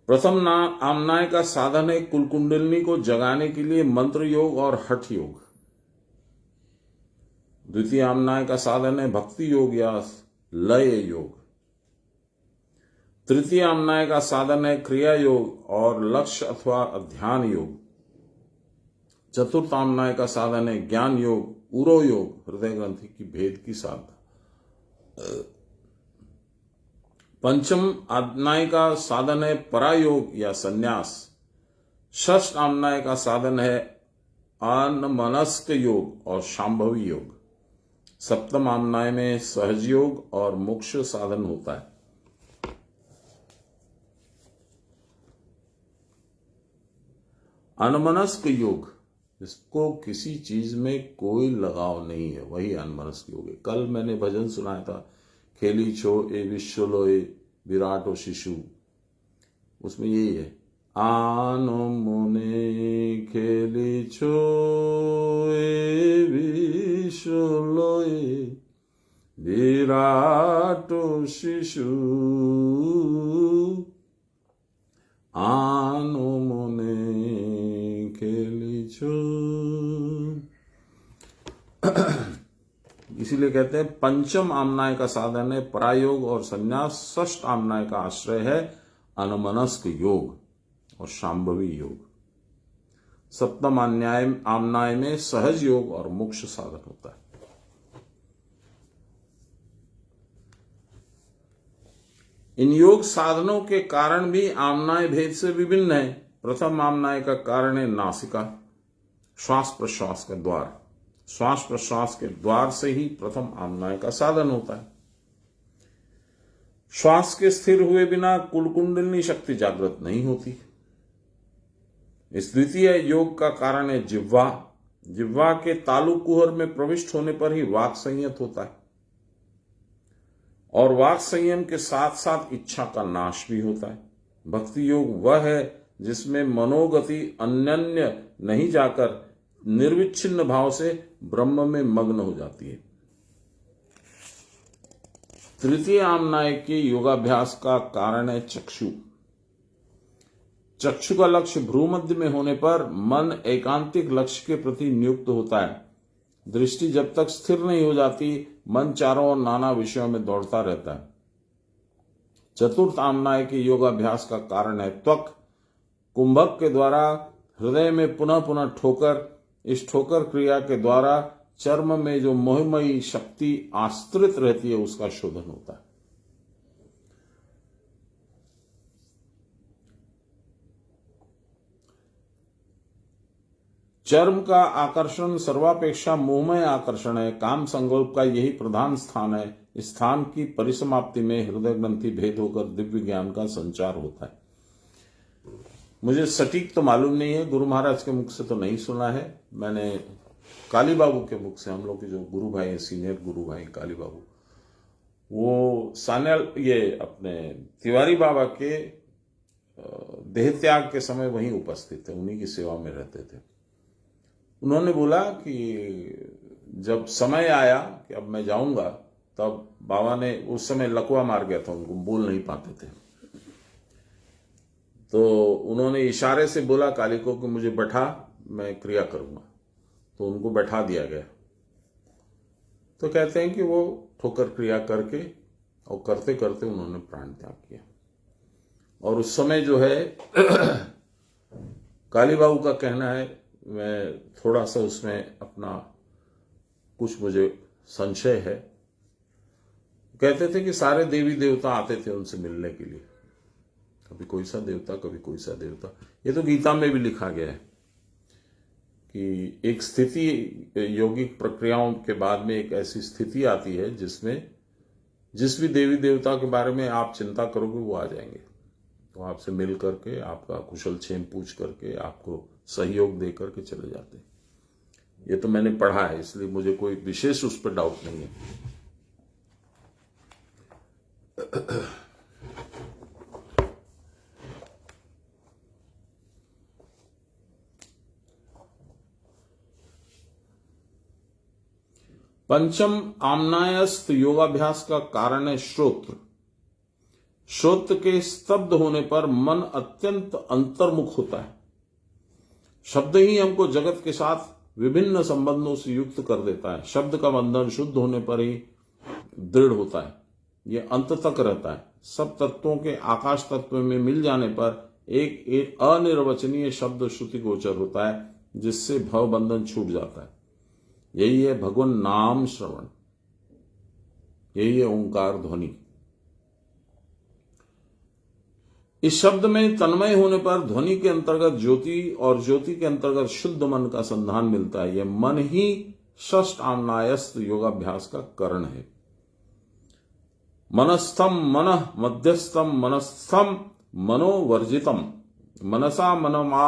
प्रथम आमनाय का साधन है कुलकुंडलिनी को जगाने के लिए मंत्र योग और हठ योग। द्वितीय आमनाय का साधन है भक्ति योग या लय योग। तृतीय आमनाय का साधन है क्रिया योग और लक्ष्य अथवा ध्यान योग। चतुर्थ आमनाय का साधन है ज्ञान योग, उरो योग, हृदय ग्रंथि की भेद की साधना। पंचम आमनाय का साधन है परायोग या संन्यास। षष्ठ आमनाय का साधन है अनमनस्क योग और शांभवी योग। सप्तम आमनाय में सहज योग और मोक्ष साधन होता है। अनमनस्क योग, इसको किसी चीज में कोई लगाव नहीं है, वही अनमनस्क योग है। कल मैंने भजन सुनाया था, खेली छो ए विश्व लोए विराट ओ शिशु, उसमें यही है, आनो मोने खेली छो ए विश्व लोए विराट ओ शिशु, इसीलिए कहते हैं पंचम आमनाय का साधन है परायोग और संन्यास, षष्ठ आमनाय का आश्रय है अनमनस्क योग और शांभवी योग, सप्तम आमनाय में सहज योग और मोक्ष साधन होता है। इन योग साधनों के कारण भी आमनाय भेद से विभिन्न है। प्रथम आमनाय का कारण है नासिका, श्वास प्रश्वास का द्वार। श्वास प्रश्वास के द्वार से ही प्रथम आमनाय का साधन होता है। श्वास के स्थिर हुए बिना कुलकुंडलिनी शक्ति जागृत नहीं होती। इस द्वितीय योग का कारण है जिह्वा। जिह्वा के तालु कुहर में प्रविष्ट होने पर ही वाक संयत होता है और वाक संयम के साथ साथ इच्छा का नाश भी होता है। भक्ति योग वह है जिसमें मनोगति अन्यन्य नहीं जाकर निर्विच्छिन्न भाव से ब्रह्म में मग्न हो जाती है। तृतीय आमनाय के योगाभ्यास का कारण है चक्षु। चक्षु का लक्ष्य भ्रूमध्य में होने पर मन एकांतिक लक्ष्य के प्रति नियुक्त होता है। दृष्टि जब तक स्थिर नहीं हो जाती, मन चारों ओर नाना विषयों में दौड़ता रहता है। चतुर्थ आमनाय के योगाभ्यास का कारण है त्वक। कुंभक के द्वारा हृदय में पुनः पुनः ठोकर, इस ठोकर क्रिया के द्वारा चर्म में जो मोहमयी शक्ति आश्रित रहती है उसका शोधन होता है। चर्म का आकर्षण सर्वापेक्षा मोहमय आकर्षण है। काम संकल्प का यही प्रधान स्थान है। इस स्थान की परिसमाप्ति में हृदय ग्रंथि भेद होकर दिव्य ज्ञान का संचार होता है। मुझे सटीक तो मालूम नहीं है, गुरु महाराज के मुख से तो नहीं सुना है। मैंने काली बाबू के मुख से, हम लोग के जो गुरु भाई हैं, सीनियर गुरु भाई काली बाबू, वो सान्याल ये अपने तिवारी बाबा के देह त्याग के समय वहीं उपस्थित थे, उन्हीं की सेवा में रहते थे। उन्होंने बोला कि जब समय आया कि अब मैं जाऊंगा, तब बाबा ने, उस समय लकवा मार गया था, उनको बोल नहीं पाते थे, तो उन्होंने इशारे से बोला काली को कि मुझे बैठा, मैं क्रिया करूंगा। तो उनको बैठा दिया गया। तो कहते हैं कि वो ठोकर क्रिया करके और करते करते उन्होंने प्राण त्याग किया। और उस समय जो है काली बाबू का कहना है, मैं थोड़ा सा उसमें अपना कुछ मुझे संशय है, कहते थे कि सारे देवी देवता आते थे उनसे मिलने के लिए, कभी कोई सा देवता कभी कोई सा देवता। ये तो गीता में भी लिखा गया है कि एक स्थिति, यौगिक प्रक्रियाओं के बाद में एक ऐसी स्थिति आती है जिसमें जिस भी देवी देवता के बारे में आप चिंता करोगे वो आ जाएंगे, तो आपसे मिल करके, आपका कुशल क्षेम पूछ करके, आपको सहयोग दे करके चले जाते हैं। ये तो मैंने पढ़ा है, इसलिए मुझे कोई विशेष उस पर डाउट नहीं है। पंचम आमनायस्थ योगाभ्यास का कारण है श्रोत्र। श्रोत्र के स्तब्ध होने पर मन अत्यंत अंतर्मुख होता है। शब्द ही हमको जगत के साथ विभिन्न संबंधों से युक्त कर देता है। शब्द का बंधन शुद्ध होने पर ही दृढ़ होता है, ये अंत तक रहता है। सब तत्वों के आकाश तत्व में मिल जाने पर एक अनिर्वचनीय शब्द श्रुति गोचर होता है, जिससे भव बंधन छूट जाता है। यही है भगवान नाम श्रवण, यही है ओंकार ध्वनि। इस शब्द में तन्मय होने पर ध्वनि के अंतर्गत ज्योति और ज्योति के अंतर्गत शुद्ध मन का संधान मिलता है। यह मन ही षष्ठ आमनायस्थ योगाभ्यास का कारण है। मनस्थम मनः मध्यस्थम मनस्थम मनोवर्जितम मनसा मनमा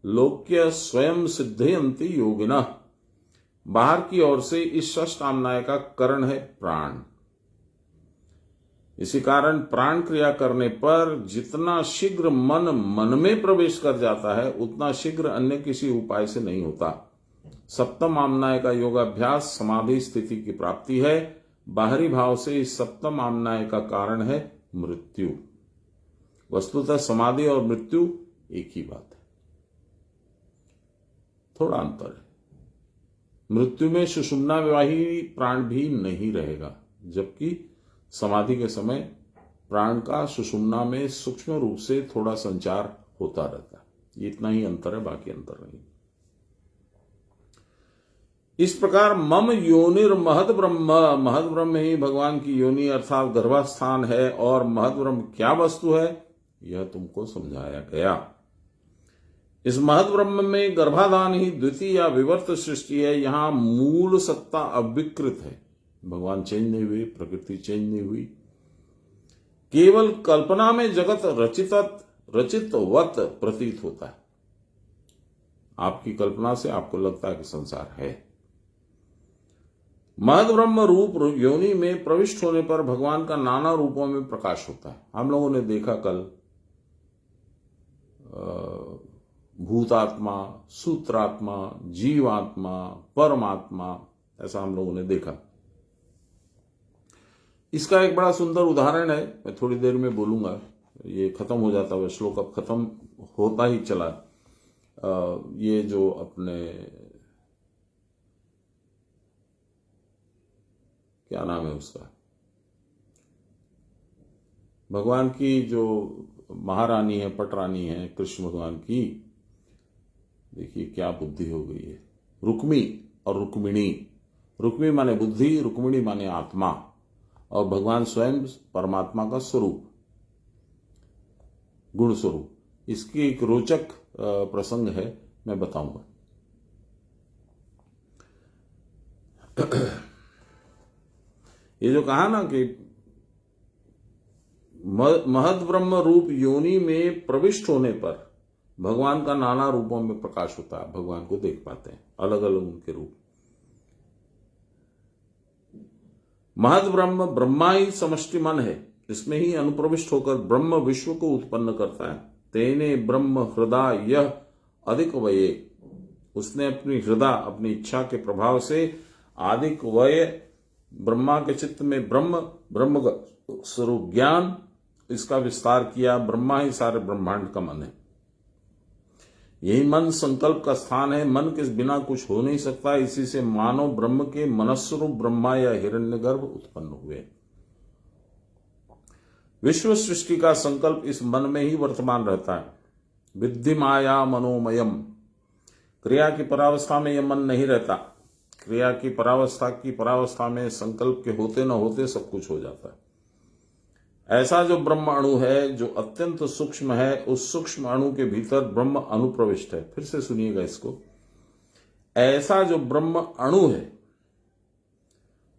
लोक्य स्वयं सिद्धयन्ति योगिनः। बाहर की ओर से इस षष्ठ आमनाय का करण है प्राण। इसी कारण प्राण क्रिया करने पर जितना शीघ्र मन में प्रवेश कर जाता है, उतना शीघ्र अन्य किसी उपाय से नहीं होता। सप्तम आमनाय का योगाभ्यास समाधि स्थिति की प्राप्ति है। बाहरी भाव से इस सप्तम आमनाय का कारण है मृत्यु। वस्तुतः समाधि और मृत्यु एक ही बात है, थोड़ा अंतर है। मृत्यु में सुषुम्नावाही प्राण भी नहीं रहेगा, जबकि समाधि के समय प्राण का सुषुम्ना में सूक्ष्म रूप से थोड़ा संचार होता रहता है। इतना ही अंतर है, बाकी अंतर नहीं। इस प्रकार मम योनिर महद ब्रह्म, महद ब्रह्म ही भगवान की योनि अर्थात गर्भास्थान है, और महद ब्रह्म क्या वस्तु है यह तुमको समझाया गया। इस महद ब्रह्म में गर्भाधान ही द्वितीय या विवर्त सृष्टि है। यहां मूल सत्ता अविकृत है। भगवान चेंज नहीं हुई, प्रकृति चेंज नहीं हुई, केवल कल्पना में जगत रचितवत प्रतीत होता है। आपकी कल्पना से आपको लगता है कि संसार है। महद ब्रह्म रूप योनि में प्रविष्ट होने पर भगवान का नाना रूपों में प्रकाश होता है। हम लोगों ने देखा कल भूतात्मा, सूत्रात्मा, जीवात्मा, परमात्मा, ऐसा हम लोगों ने देखा। इसका एक बड़ा सुंदर उदाहरण है, मैं थोड़ी देर में बोलूंगा, ये खत्म हो जाता है श्लोक, अब खत्म होता ही चला। ये जो अपने क्या नाम है उसका, भगवान की जो महारानी है, पटरानी है कृष्ण भगवान की, देखिए क्या बुद्धि हो गई है। रुक्मी और रुक्मिणी, रुक्मी माने बुद्धि, रुक्मिणी माने आत्मा, और भगवान स्वयं परमात्मा का स्वरूप, गुण स्वरूप। इसकी एक रोचक प्रसंग है, मैं बताऊंगा। ये जो कहा ना कि महद ब्रह्म रूप योनि में प्रविष्ट होने पर भगवान का नाना रूपों में प्रकाश होता है, भगवान को देख पाते हैं, अलग अलग उनके रूप। महद ब्रह्म ब्रह्मा ही समष्टि मन है, इसमें ही अनुप्रविष्ट होकर ब्रह्म विश्व को उत्पन्न करता है। तेने ब्रह्म हृदय यह अधिक वये, उसने अपनी हृदय, अपनी इच्छा के प्रभाव से अधिक वय ब्रह्मा के चित्त में ब्रह्म स्वरूप ज्ञान, इसका विस्तार किया। ब्रह्मा ही सारे ब्रह्मांड का मन है। यही मन संकल्प का स्थान है। मन के बिना कुछ हो नहीं सकता। इसी से मानव ब्रह्म के मनस्वरूप ब्रह्मा या हिरण्यगर्भ उत्पन्न हुए। विश्व सृष्टि का संकल्प इस मन में ही वर्तमान रहता है। विद्धि माया मनोमयम, क्रिया की परावस्था में यह मन नहीं रहता। क्रिया की परावस्था में संकल्प के होते न होते सब कुछ हो जाता है। ऐसा जो ब्रह्म अणु है, जो अत्यंत सूक्ष्म है, उस सूक्ष्म अणु के भीतर ब्रह्म अनुप्रविष्ट है। फिर से सुनिएगा इसको। ऐसा जो ब्रह्म अणु है,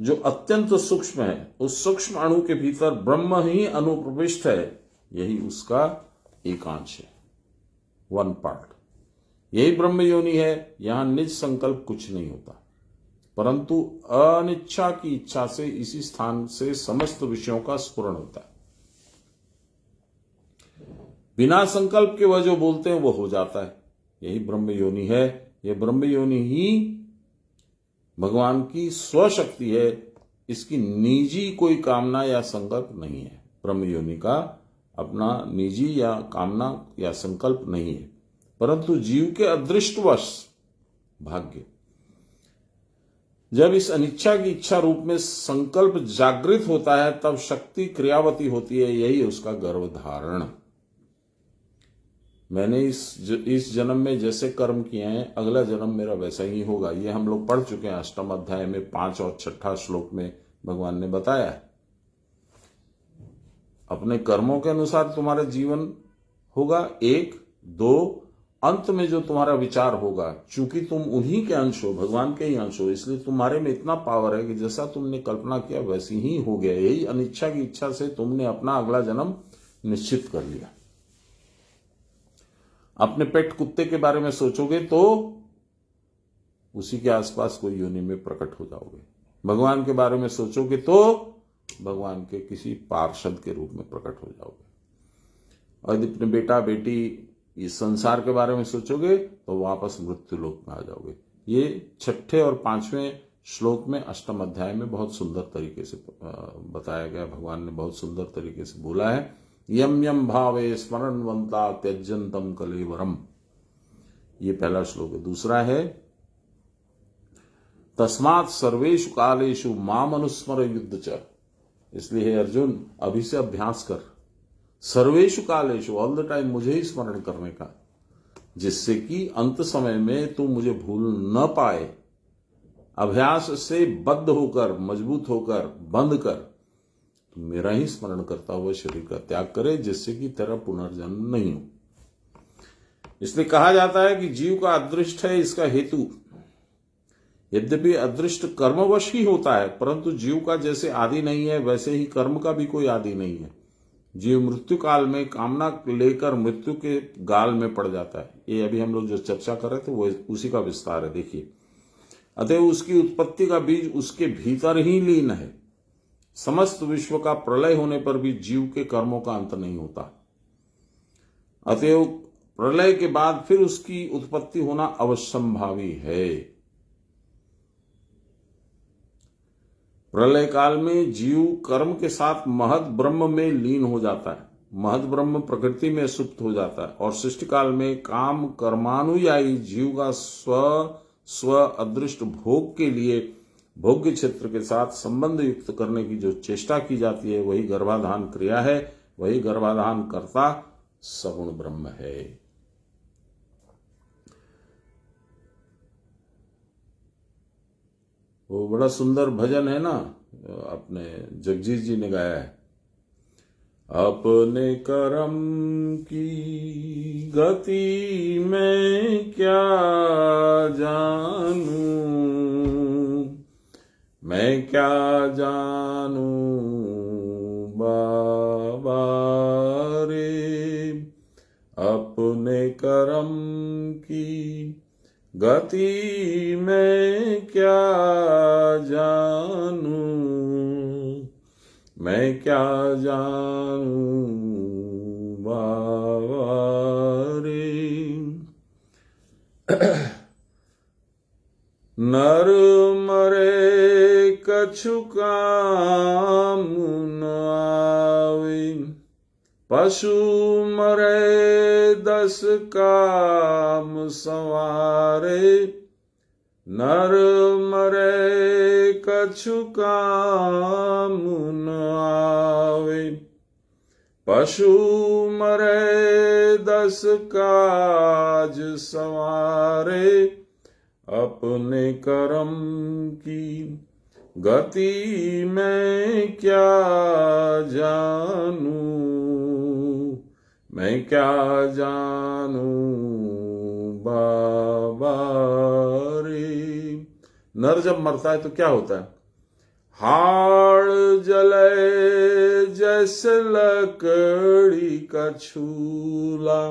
जो अत्यंत सूक्ष्म है, उस सूक्ष्म अणु के भीतर ब्रह्म ही अनुप्रविष्ट है। यही उसका एकांश है, वन पार्ट। यही ब्रह्म योनि है। यहां निज संकल्प कुछ नहीं होता, परंतु अनिच्छा की इच्छा से इसी स्थान से समस्त विषयों का स्फुरण होता है। बिना संकल्प के वह जो बोलते हैं वो हो जाता है। यही ब्रह्म योनि है। यह ब्रह्म योनि ही भगवान की स्वशक्ति है। इसकी निजी कोई कामना या संकल्प नहीं है। ब्रह्म योनि का अपना निजी या कामना या संकल्प नहीं है, परंतु जीव के अदृष्टवश भाग्य, जब इस अनिच्छा की इच्छा रूप में संकल्प जागृत होता है, तब शक्ति क्रियावती होती है। यही उसका गर्भधारण। मैंने इस जन्म में जैसे कर्म किए हैं, अगला जन्म मेरा वैसा ही होगा। ये हम लोग पढ़ चुके हैं। अष्टम अध्याय में 5 और 6 श्लोक में भगवान ने बताया है। अपने कर्मों के अनुसार तुम्हारा जीवन होगा। 1, 2, अंत में जो तुम्हारा विचार होगा, चूंकि तुम उन्हीं के अंश हो, भगवान के ही अंश हो, इसलिए तुम्हारे में इतना पावर है कि जैसा तुमने कल्पना किया वैसी ही हो गया। यही अनिच्छा की इच्छा से तुमने अपना अगला जन्म निश्चित कर लिया। अपने पेट कुत्ते के बारे में सोचोगे तो उसी के आसपास कोई योनि में प्रकट हो जाओगे। भगवान के बारे में सोचोगे तो भगवान के किसी पार्षद के रूप में प्रकट हो जाओगे। और यदि अपने बेटा बेटी इस संसार के बारे में सोचोगे तो वापस मृत्यु लोक में आ जाओगे। ये 6 और 5वें श्लोक में अष्टम अध्याय में बहुत सुंदर तरीके से बताया गया। भगवान ने बहुत सुंदर तरीके से बोला है। यम यम भावे स्मरणवंता त्यजंतम कलेवरम, ये पहला श्लोक है। दूसरा है तस्मात् सर्वेषु कालेषु माम अनुस्मर युद्ध च। इसलिए हे अर्जुन, अभी से अभ्यास कर, सर्वेषु कालेषु, ऑल द टाइम मुझे ही स्मरण करने का, जिससे कि अंत समय में तू मुझे भूल न पाए। अभ्यास से बद्ध होकर, मजबूत होकर, बंद कर, तू मेरा ही स्मरण करता हुआ शरीर का त्याग करे, जिससे कि तेरा पुनर्जन्म नहीं हो। इसलिए कहा जाता है कि जीव का अदृष्ट है इसका हेतु। यद्यपि अदृष्ट कर्मवश ही होता है, परंतु जीव का जैसे आदि नहीं है, वैसे ही कर्म का भी कोई आदि नहीं है। जीव मृत्यु काल में कामना लेकर मृत्यु के गाल में पड़ जाता है। ये अभी हम लोग जो चर्चा कर रहे थे वो उसी का विस्तार है। देखिए, अतः उसकी उत्पत्ति का बीज उसके भीतर ही लीन है। समस्त विश्व का प्रलय होने पर भी जीव के कर्मों का अंत नहीं होता। अतएव प्रलय के बाद फिर उसकी उत्पत्ति होना अवश्यंभावी है। प्रलय काल में जीव कर्म के साथ महद ब्रह्म में लीन हो जाता है। महद ब्रह्म प्रकृति में सुप्त हो जाता है और सृष्टि काल में काम कर्मानुयायी जीव का स्व अदृष्ट भोग के लिए भोग्य क्षेत्र के साथ संबंध युक्त करने की जो चेष्टा की जाती है, वही गर्भाधान क्रिया है। वही गर्भाधान कर्ता सगुण ब्रह्म है। वो बड़ा सुंदर भजन है ना, अपने जगजीत जी ने गाया है। अपने कर्म की गति में क्या जानूं, मैं क्या जानूं बाबा रे। अपने कर्म की गति में क्या जानूं, मैं क्या जानूं बाबा रे। नर मरे कछु काम न आवे, पशु मरे 10 काम संवारे। नर मरे कछु काम न आवे, पशु मरे 10 काज संवारे। अपने कर्म की गति में क्या जानूं, मैं क्या जानूं बाबा रे। नर जब मरता है तो क्या होता है? हाड़ जले जैसे लकड़ी का छूला।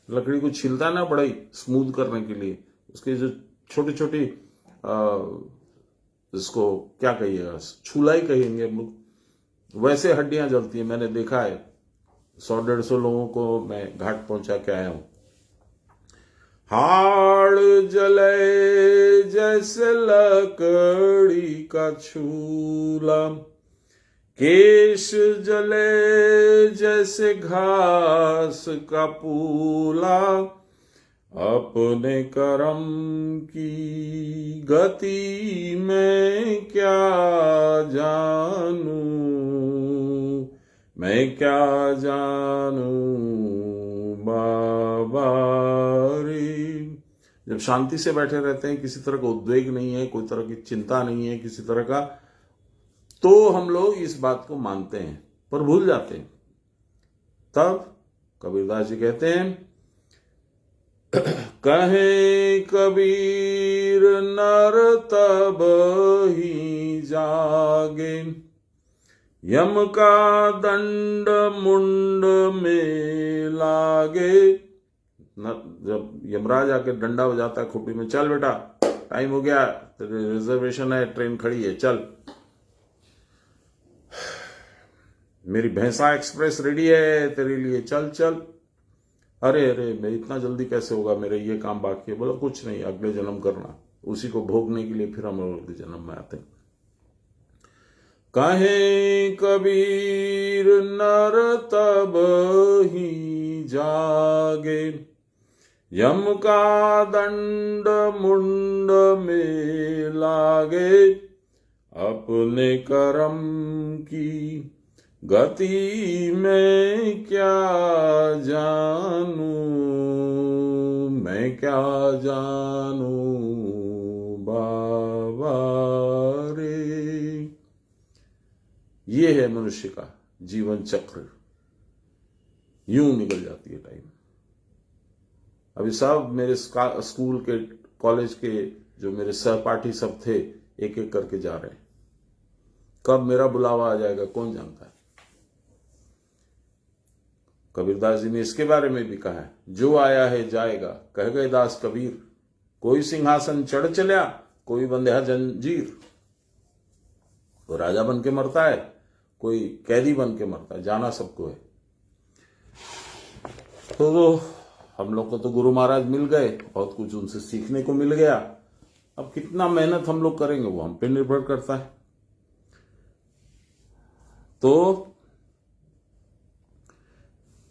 लकड़ी को छीलता है ना बड़ा ही स्मूथ करने के लिए, उसके जो छोटी छोटी इसको क्या कहिएगा, छूला ही कहेंगे हम लोग, वैसे हड्डियां जलती है। मैंने देखा है, 100-150 लोगों को मैं घाट पहुंचा के आया हूं। हाड़ जले जैसे लकड़ी का छूला, केश जले जैसे घास का पूला। अपने कर्म की गति में क्या जानूं, मैं क्या जानूं बाबा रे। जब शांति से बैठे रहते हैं, किसी तरह का उद्वेग नहीं है, कोई तरह की चिंता नहीं है किसी तरह का, तो हम लोग इस बात को मानते हैं पर भूल जाते हैं। तब कबीरदास जी कहते हैं, कहे कबीर नर तब ही जागे, यम का दंड मुंड में लागे। जब यमराज आके डंडा बजाता है खुपड़ी में, चल बेटा टाइम हो गया, तेरे रिजर्वेशन है, ट्रेन खड़ी है, चल। मेरी भैंसा एक्सप्रेस रेडी है तेरे लिए, चल चल। अरे अरे मैं इतना जल्दी कैसे होगा, मेरे ये काम बाकी है। बोला कुछ नहीं, अगले जन्म करना, उसी को भोगने के लिए फिर हम लोग अगले जन्म में आते हैं। कहे कबीर नर तब ही जागे, यम का दंड मुंड में लागे, अपने कर्म की गति में क्या जानू, मैं क्या जानू बाबा रे। ये है मनुष्य का जीवन चक्र, यूं निकल जाती है टाइम। अभी सब मेरे स्कूल के, कॉलेज के जो मेरे सहपाठी सब थे, एक एक करके जा रहे हैं। कब मेरा बुलावा आ जाएगा कौन जानता है। कबीरदास जी ने इसके बारे में भी कहा है, जो आया है जाएगा, कह गए दास कबीर। कोई सिंहासन चढ़ चलिया, कोई बंध्या जंजीर। कोई राजा बन के मरता है, कोई कैदी बन के मरता है, जाना सबको है। तो हम लोग को तो गुरु महाराज मिल गए, बहुत कुछ उनसे सीखने को मिल गया। अब कितना मेहनत हम लोग करेंगे वो हम पे निर्भर करता है। तो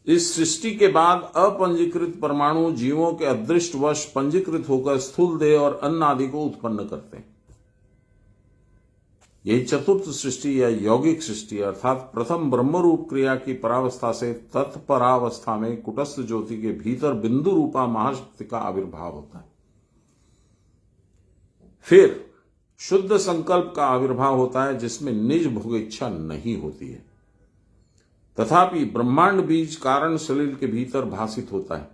इस सृष्टि के बाद अपंजीकृत परमाणु जीवों के अदृष्टवश पंजीकृत होकर स्थूल देह और अन्न आदि को उत्पन्न करते हैं। यही चतुर्थ सृष्टि या यौगिक सृष्टि अर्थात प्रथम ब्रह्मरूप क्रिया की परावस्था से तत्परावस्था में कुटस्थ ज्योति के भीतर बिंदु रूपा महाशक्ति का आविर्भाव होता है। फिर शुद्ध संकल्प का आविर्भाव होता है, जिसमें निज भोग इच्छा नहीं होती है। तथापि ब्रह्मांड बीज कारण सलिल के भीतर भासित होता है,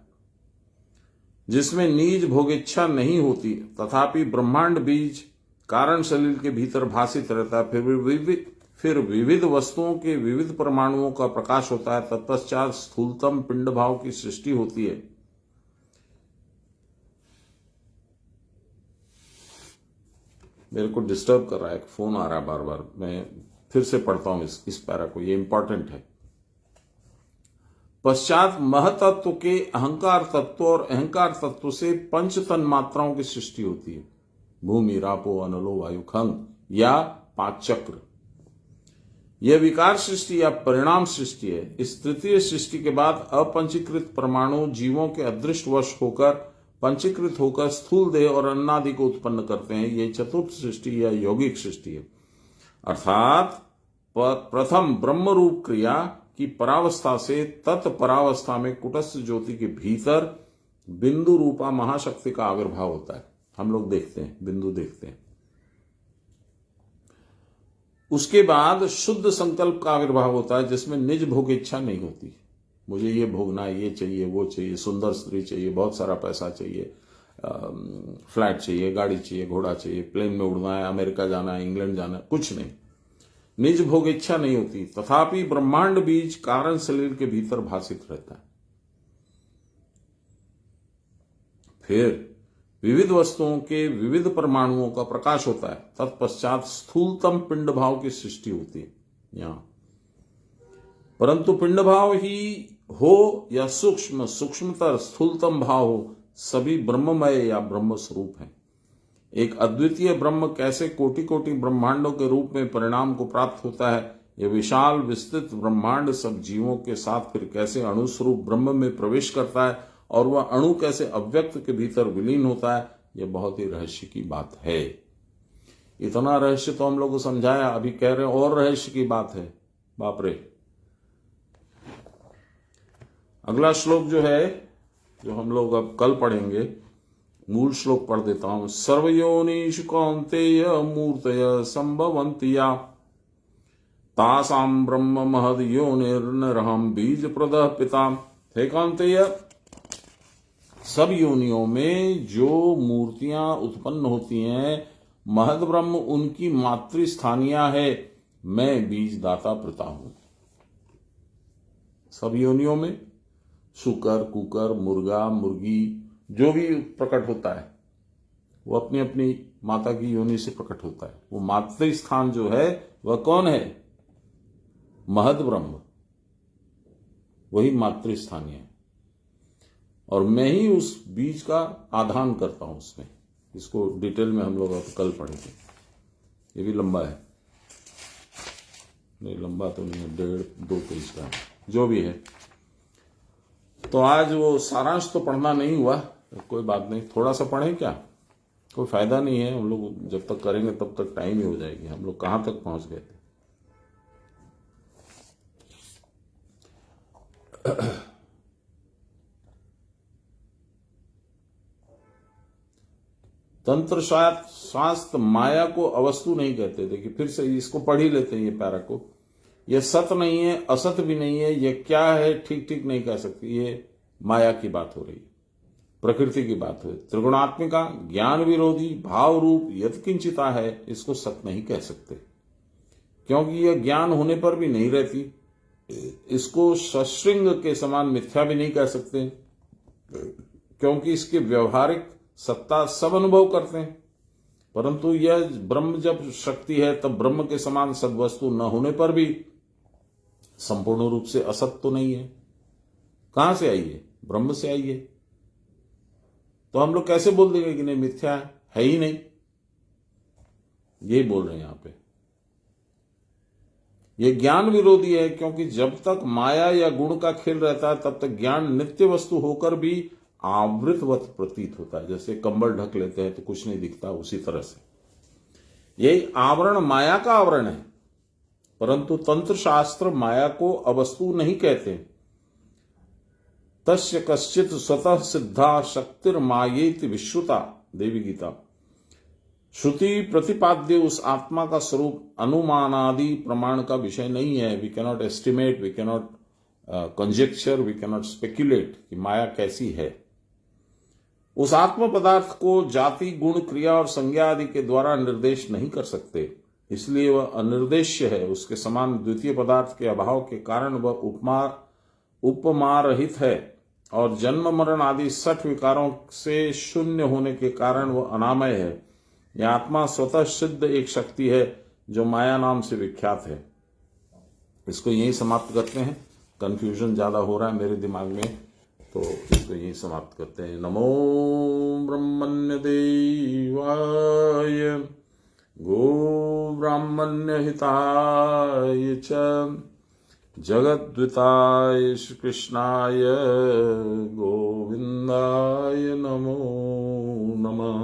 जिसमें निज भोग इच्छा नहीं होती, तथापि ब्रह्मांड बीज कारण सलिल के भीतर भासित रहता है। फिर विविध वस्तुओं के विविध परमाणुओं का प्रकाश होता है। तत्पश्चात स्थूलतम पिंड भाव की सृष्टि होती है। मेरे को डिस्टर्ब कर रहा है, एक फोन आ रहा है बार बार, मैं फिर से पढ़ता हूं इस पैरा को, ये इंपॉर्टेंट है। पश्चात महतत्व के अहंकार तत्व और अहंकार तत्व से पंच तन मात्राओं की सृष्टि होती है। भूमि, रापो, अनलो, वायु, खंग या पांच चक्र। यह विकार सृष्टि या परिणाम सृष्टि है। इस तृतीय सृष्टि के बाद अपंचीकृत परमाणु जीवों के अदृष्टवश होकर पंचीकृत होकर स्थूल देह और अन्नादि को उत्पन्न करते हैं। यह चतुर्थ सृष्टि या यौगिक सृष्टि है। अर्थात प्रथम ब्रह्म रूप क्रिया की परावस्था से तत्परावस्था में कुटस्थ ज्योति के भीतर बिंदु रूपा महाशक्ति का आविर्भाव होता है। हम लोग देखते हैं, बिंदु देखते हैं। उसके बाद शुद्ध संकल्प का आविर्भाव होता है, जिसमें निज भोग इच्छा नहीं होती। मुझे ये भोगना है, ये चाहिए, वो चाहिए, सुंदर स्त्री चाहिए, बहुत सारा पैसा चाहिए, फ्लैट चाहिए, गाड़ी चाहिए, घोड़ा चाहिए, प्लेन में उड़ना है, अमेरिका जाना है, इंग्लैंड जाना है, कुछ नहीं। निज भोग इच्छा नहीं होती। तथापि ब्रह्मांड बीज कारण शरीर के भीतर भासित रहता है। फिर विविध वस्तुओं के विविध परमाणुओं का प्रकाश होता है। तत्पश्चात स्थूलतम पिंड भाव की सृष्टि होती है यहां। परंतु पिंड भाव ही हो या सूक्ष्म, सूक्ष्मतर स्थूलतम भाव हो, सभी ब्रह्ममय या ब्रह्म स्वरूप है। एक अद्वितीय ब्रह्म कैसे कोटि कोटि ब्रह्मांडों के रूप में परिणाम को प्राप्त होता है, यह विशाल विस्तृत ब्रह्मांड सब जीवों के साथ फिर कैसे अणु स्वरूप ब्रह्म में प्रवेश करता है और वह अणु कैसे अव्यक्त के भीतर विलीन होता है, यह बहुत ही रहस्य की बात है। इतना रहस्य तो हम लोग को समझाया, अभी कह रहे हैं और रहस्य की बात है। बाप रे। अगला श्लोक जो है, जो हम लोग अब कल पढ़ेंगे, मूल श्लोक पढ़ देता हूं। सर्वयोनिषु कौन्तेय मूर्तय संभवन्ति या तासाम ब्रह्म महद योनिर्नरहम बीज प्रदः पिता। हे कौन्तेय, सब योनियों में जो मूर्तियां उत्पन्न होती हैं, महद ब्रह्म उनकी मातृस्थानिया है, मैं बीजदाता पिता हूं। सब योनियों में शुकर, कुकर, मुर्गा, मुर्गी जो भी प्रकट होता है, वो अपनी अपनी माता की योनि से प्रकट होता है। वो मातृस्थान जो है वह कौन है? महद ब्रह्म, वही मातृस्थानीय है। और मैं ही उस बीज का आधान करता हूं उसमें। इसको डिटेल में हम लोग अब कल पढ़ेंगे। ये भी लंबा है, नहीं लंबा तो नहीं है, 1.5-2 पेज का है, जो भी है। तो आज वो सारांश तो पढ़ना नहीं हुआ, कोई बात नहीं, थोड़ा सा पढ़ें क्या, कोई फायदा नहीं है, हम लोग जब तक करेंगे तब तक टाइम ही हो जाएगी। हम लोग कहां तक पहुंच गए थे? तंत्र शास्त्र माया को अवस्तु नहीं कहते। देखिए फिर से इसको पढ़ ही लेते हैं ये पैरा को। ये सत नहीं है, असत भी नहीं है, ये क्या है ठीक ठीक नहीं कह सकते। ये माया की बात हो रही है, प्रकृति की बात है। त्रिगुणात्मिका ज्ञान विरोधी भाव रूप यत्किंचिता है, इसको सत नहीं कह सकते, क्योंकि यह ज्ञान होने पर भी नहीं रहती। इसको सश्रृंग के समान मिथ्या भी नहीं कह सकते, क्योंकि इसके व्यवहारिक सत्ता सब अनुभव करते हैं। परंतु यह ब्रह्म जब शक्ति है तब ब्रह्म के समान सद्वस्तु न होने पर भी संपूर्ण रूप से असत तो नहीं है। कहां से आई है? ब्रह्म से आई है। तो हम लोग कैसे बोल देंगे कि नहीं मिथ्या है ही नहीं? यही बोल रहे हैं यहां पे। यह ज्ञान विरोधी है, क्योंकि जब तक माया या गुण का खेल रहता है तब तक ज्ञान नित्य वस्तु होकर भी आवृतवत प्रतीत होता है। जैसे कंबल ढक लेते हैं तो कुछ नहीं दिखता, उसी तरह से यही आवरण माया का आवरण है। परंतु तंत्र शास्त्र माया को अवस्तु नहीं कहते। तस्य कश्चित स्वतः सिद्धा शक्तिर्मायेति विश्रुता, देवी गीता। श्रुति प्रतिपाद्य उस आत्मा का स्वरूप अनुमानादि प्रमाण का विषय नहीं है। We cannot estimate, we cannot conjecture, we cannot speculate कि माया कैसी है। उस आत्म पदार्थ को जाति गुण क्रिया और संज्ञा आदि के द्वारा निर्देश नहीं कर सकते, इसलिए वह अनिर्देश्य है। उसके समान द्वितीय पदार्थ के अभाव के कारण वह उपमा रहित है, और जन्म मरण आदि 60 विकारों से शून्य होने के कारण वह अनामय है। यह आत्मा स्वतः सिद्ध एक शक्ति है जो माया नाम से विख्यात है। इसको यही समाप्त करते हैं, कंफ्यूजन ज्यादा हो रहा है मेरे दिमाग में, तो इसको यही समाप्त करते हैं। नमो ब्रह्मण्य देवाय गो ब्राह्मण्य हिताय च जगद्विताय श्री कृष्णाय गोविंदाय नमो नमः।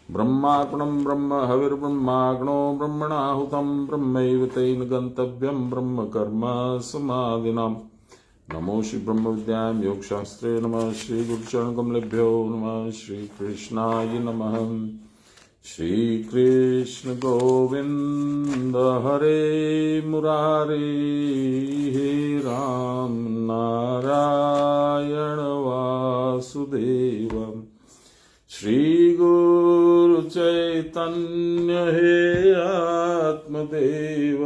ब्रह्मार्पणं ब्रह्म हविर्ब्रह्माग्नो ब्रह्मणाहुतं ब्रह्मैव तेन गन्तव्यं ब्रह्म कर्म समाधिनाम्। नमो श्री ब्रह्म विद्यायां योग शास्त्रे नमः। श्री गुरुचरण कमलेभ्यो नमः। श्री कृष्णाय नमः। श्री कृष्ण गोविंद हरे मुरारे, हे राम नारायण वासुदेव। श्री गुरु चैतन्य हे आत्मदेव,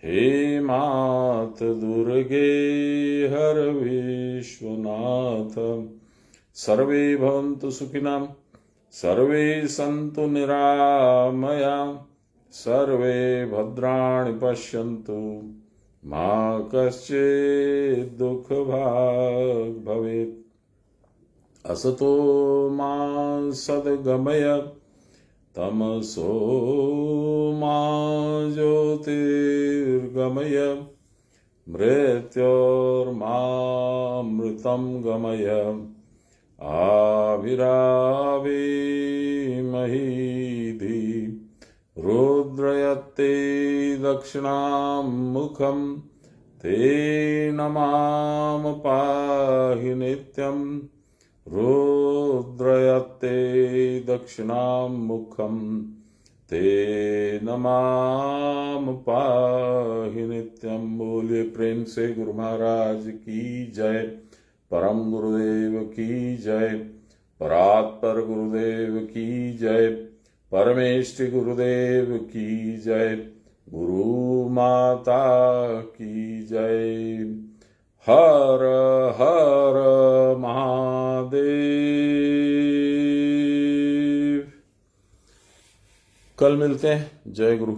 हे मात दुर्गे हर विश्वनाथ। सर्वे भवन्तु सुखिनः, सर्वे सन्तु निरामया, सर्वे भद्राणि पश्यन्तु, मा कश्चित् दुःखभाग् भवेत्। असतो मा सद्गमय, तमसो मा ज्योतिर्गमय, मृत्योर्मामृतं गमय। आविराविमहीधि रुद्रयते दक्षिणां मुखं, तेन मां पाहि नित्यं। रुद्रयते दक्षिणां मुखं, तेन मां पाहि नित्यं। बोलिए प्रेम से गुरु महाराज की जय, परम गुरुदेव की जय, परात्पर गुरुदेव की जय, परमेष्टि गुरुदेव की जय, गुरु माता की जय। हर हर महादेव। कल मिलते हैं। जय गुरु।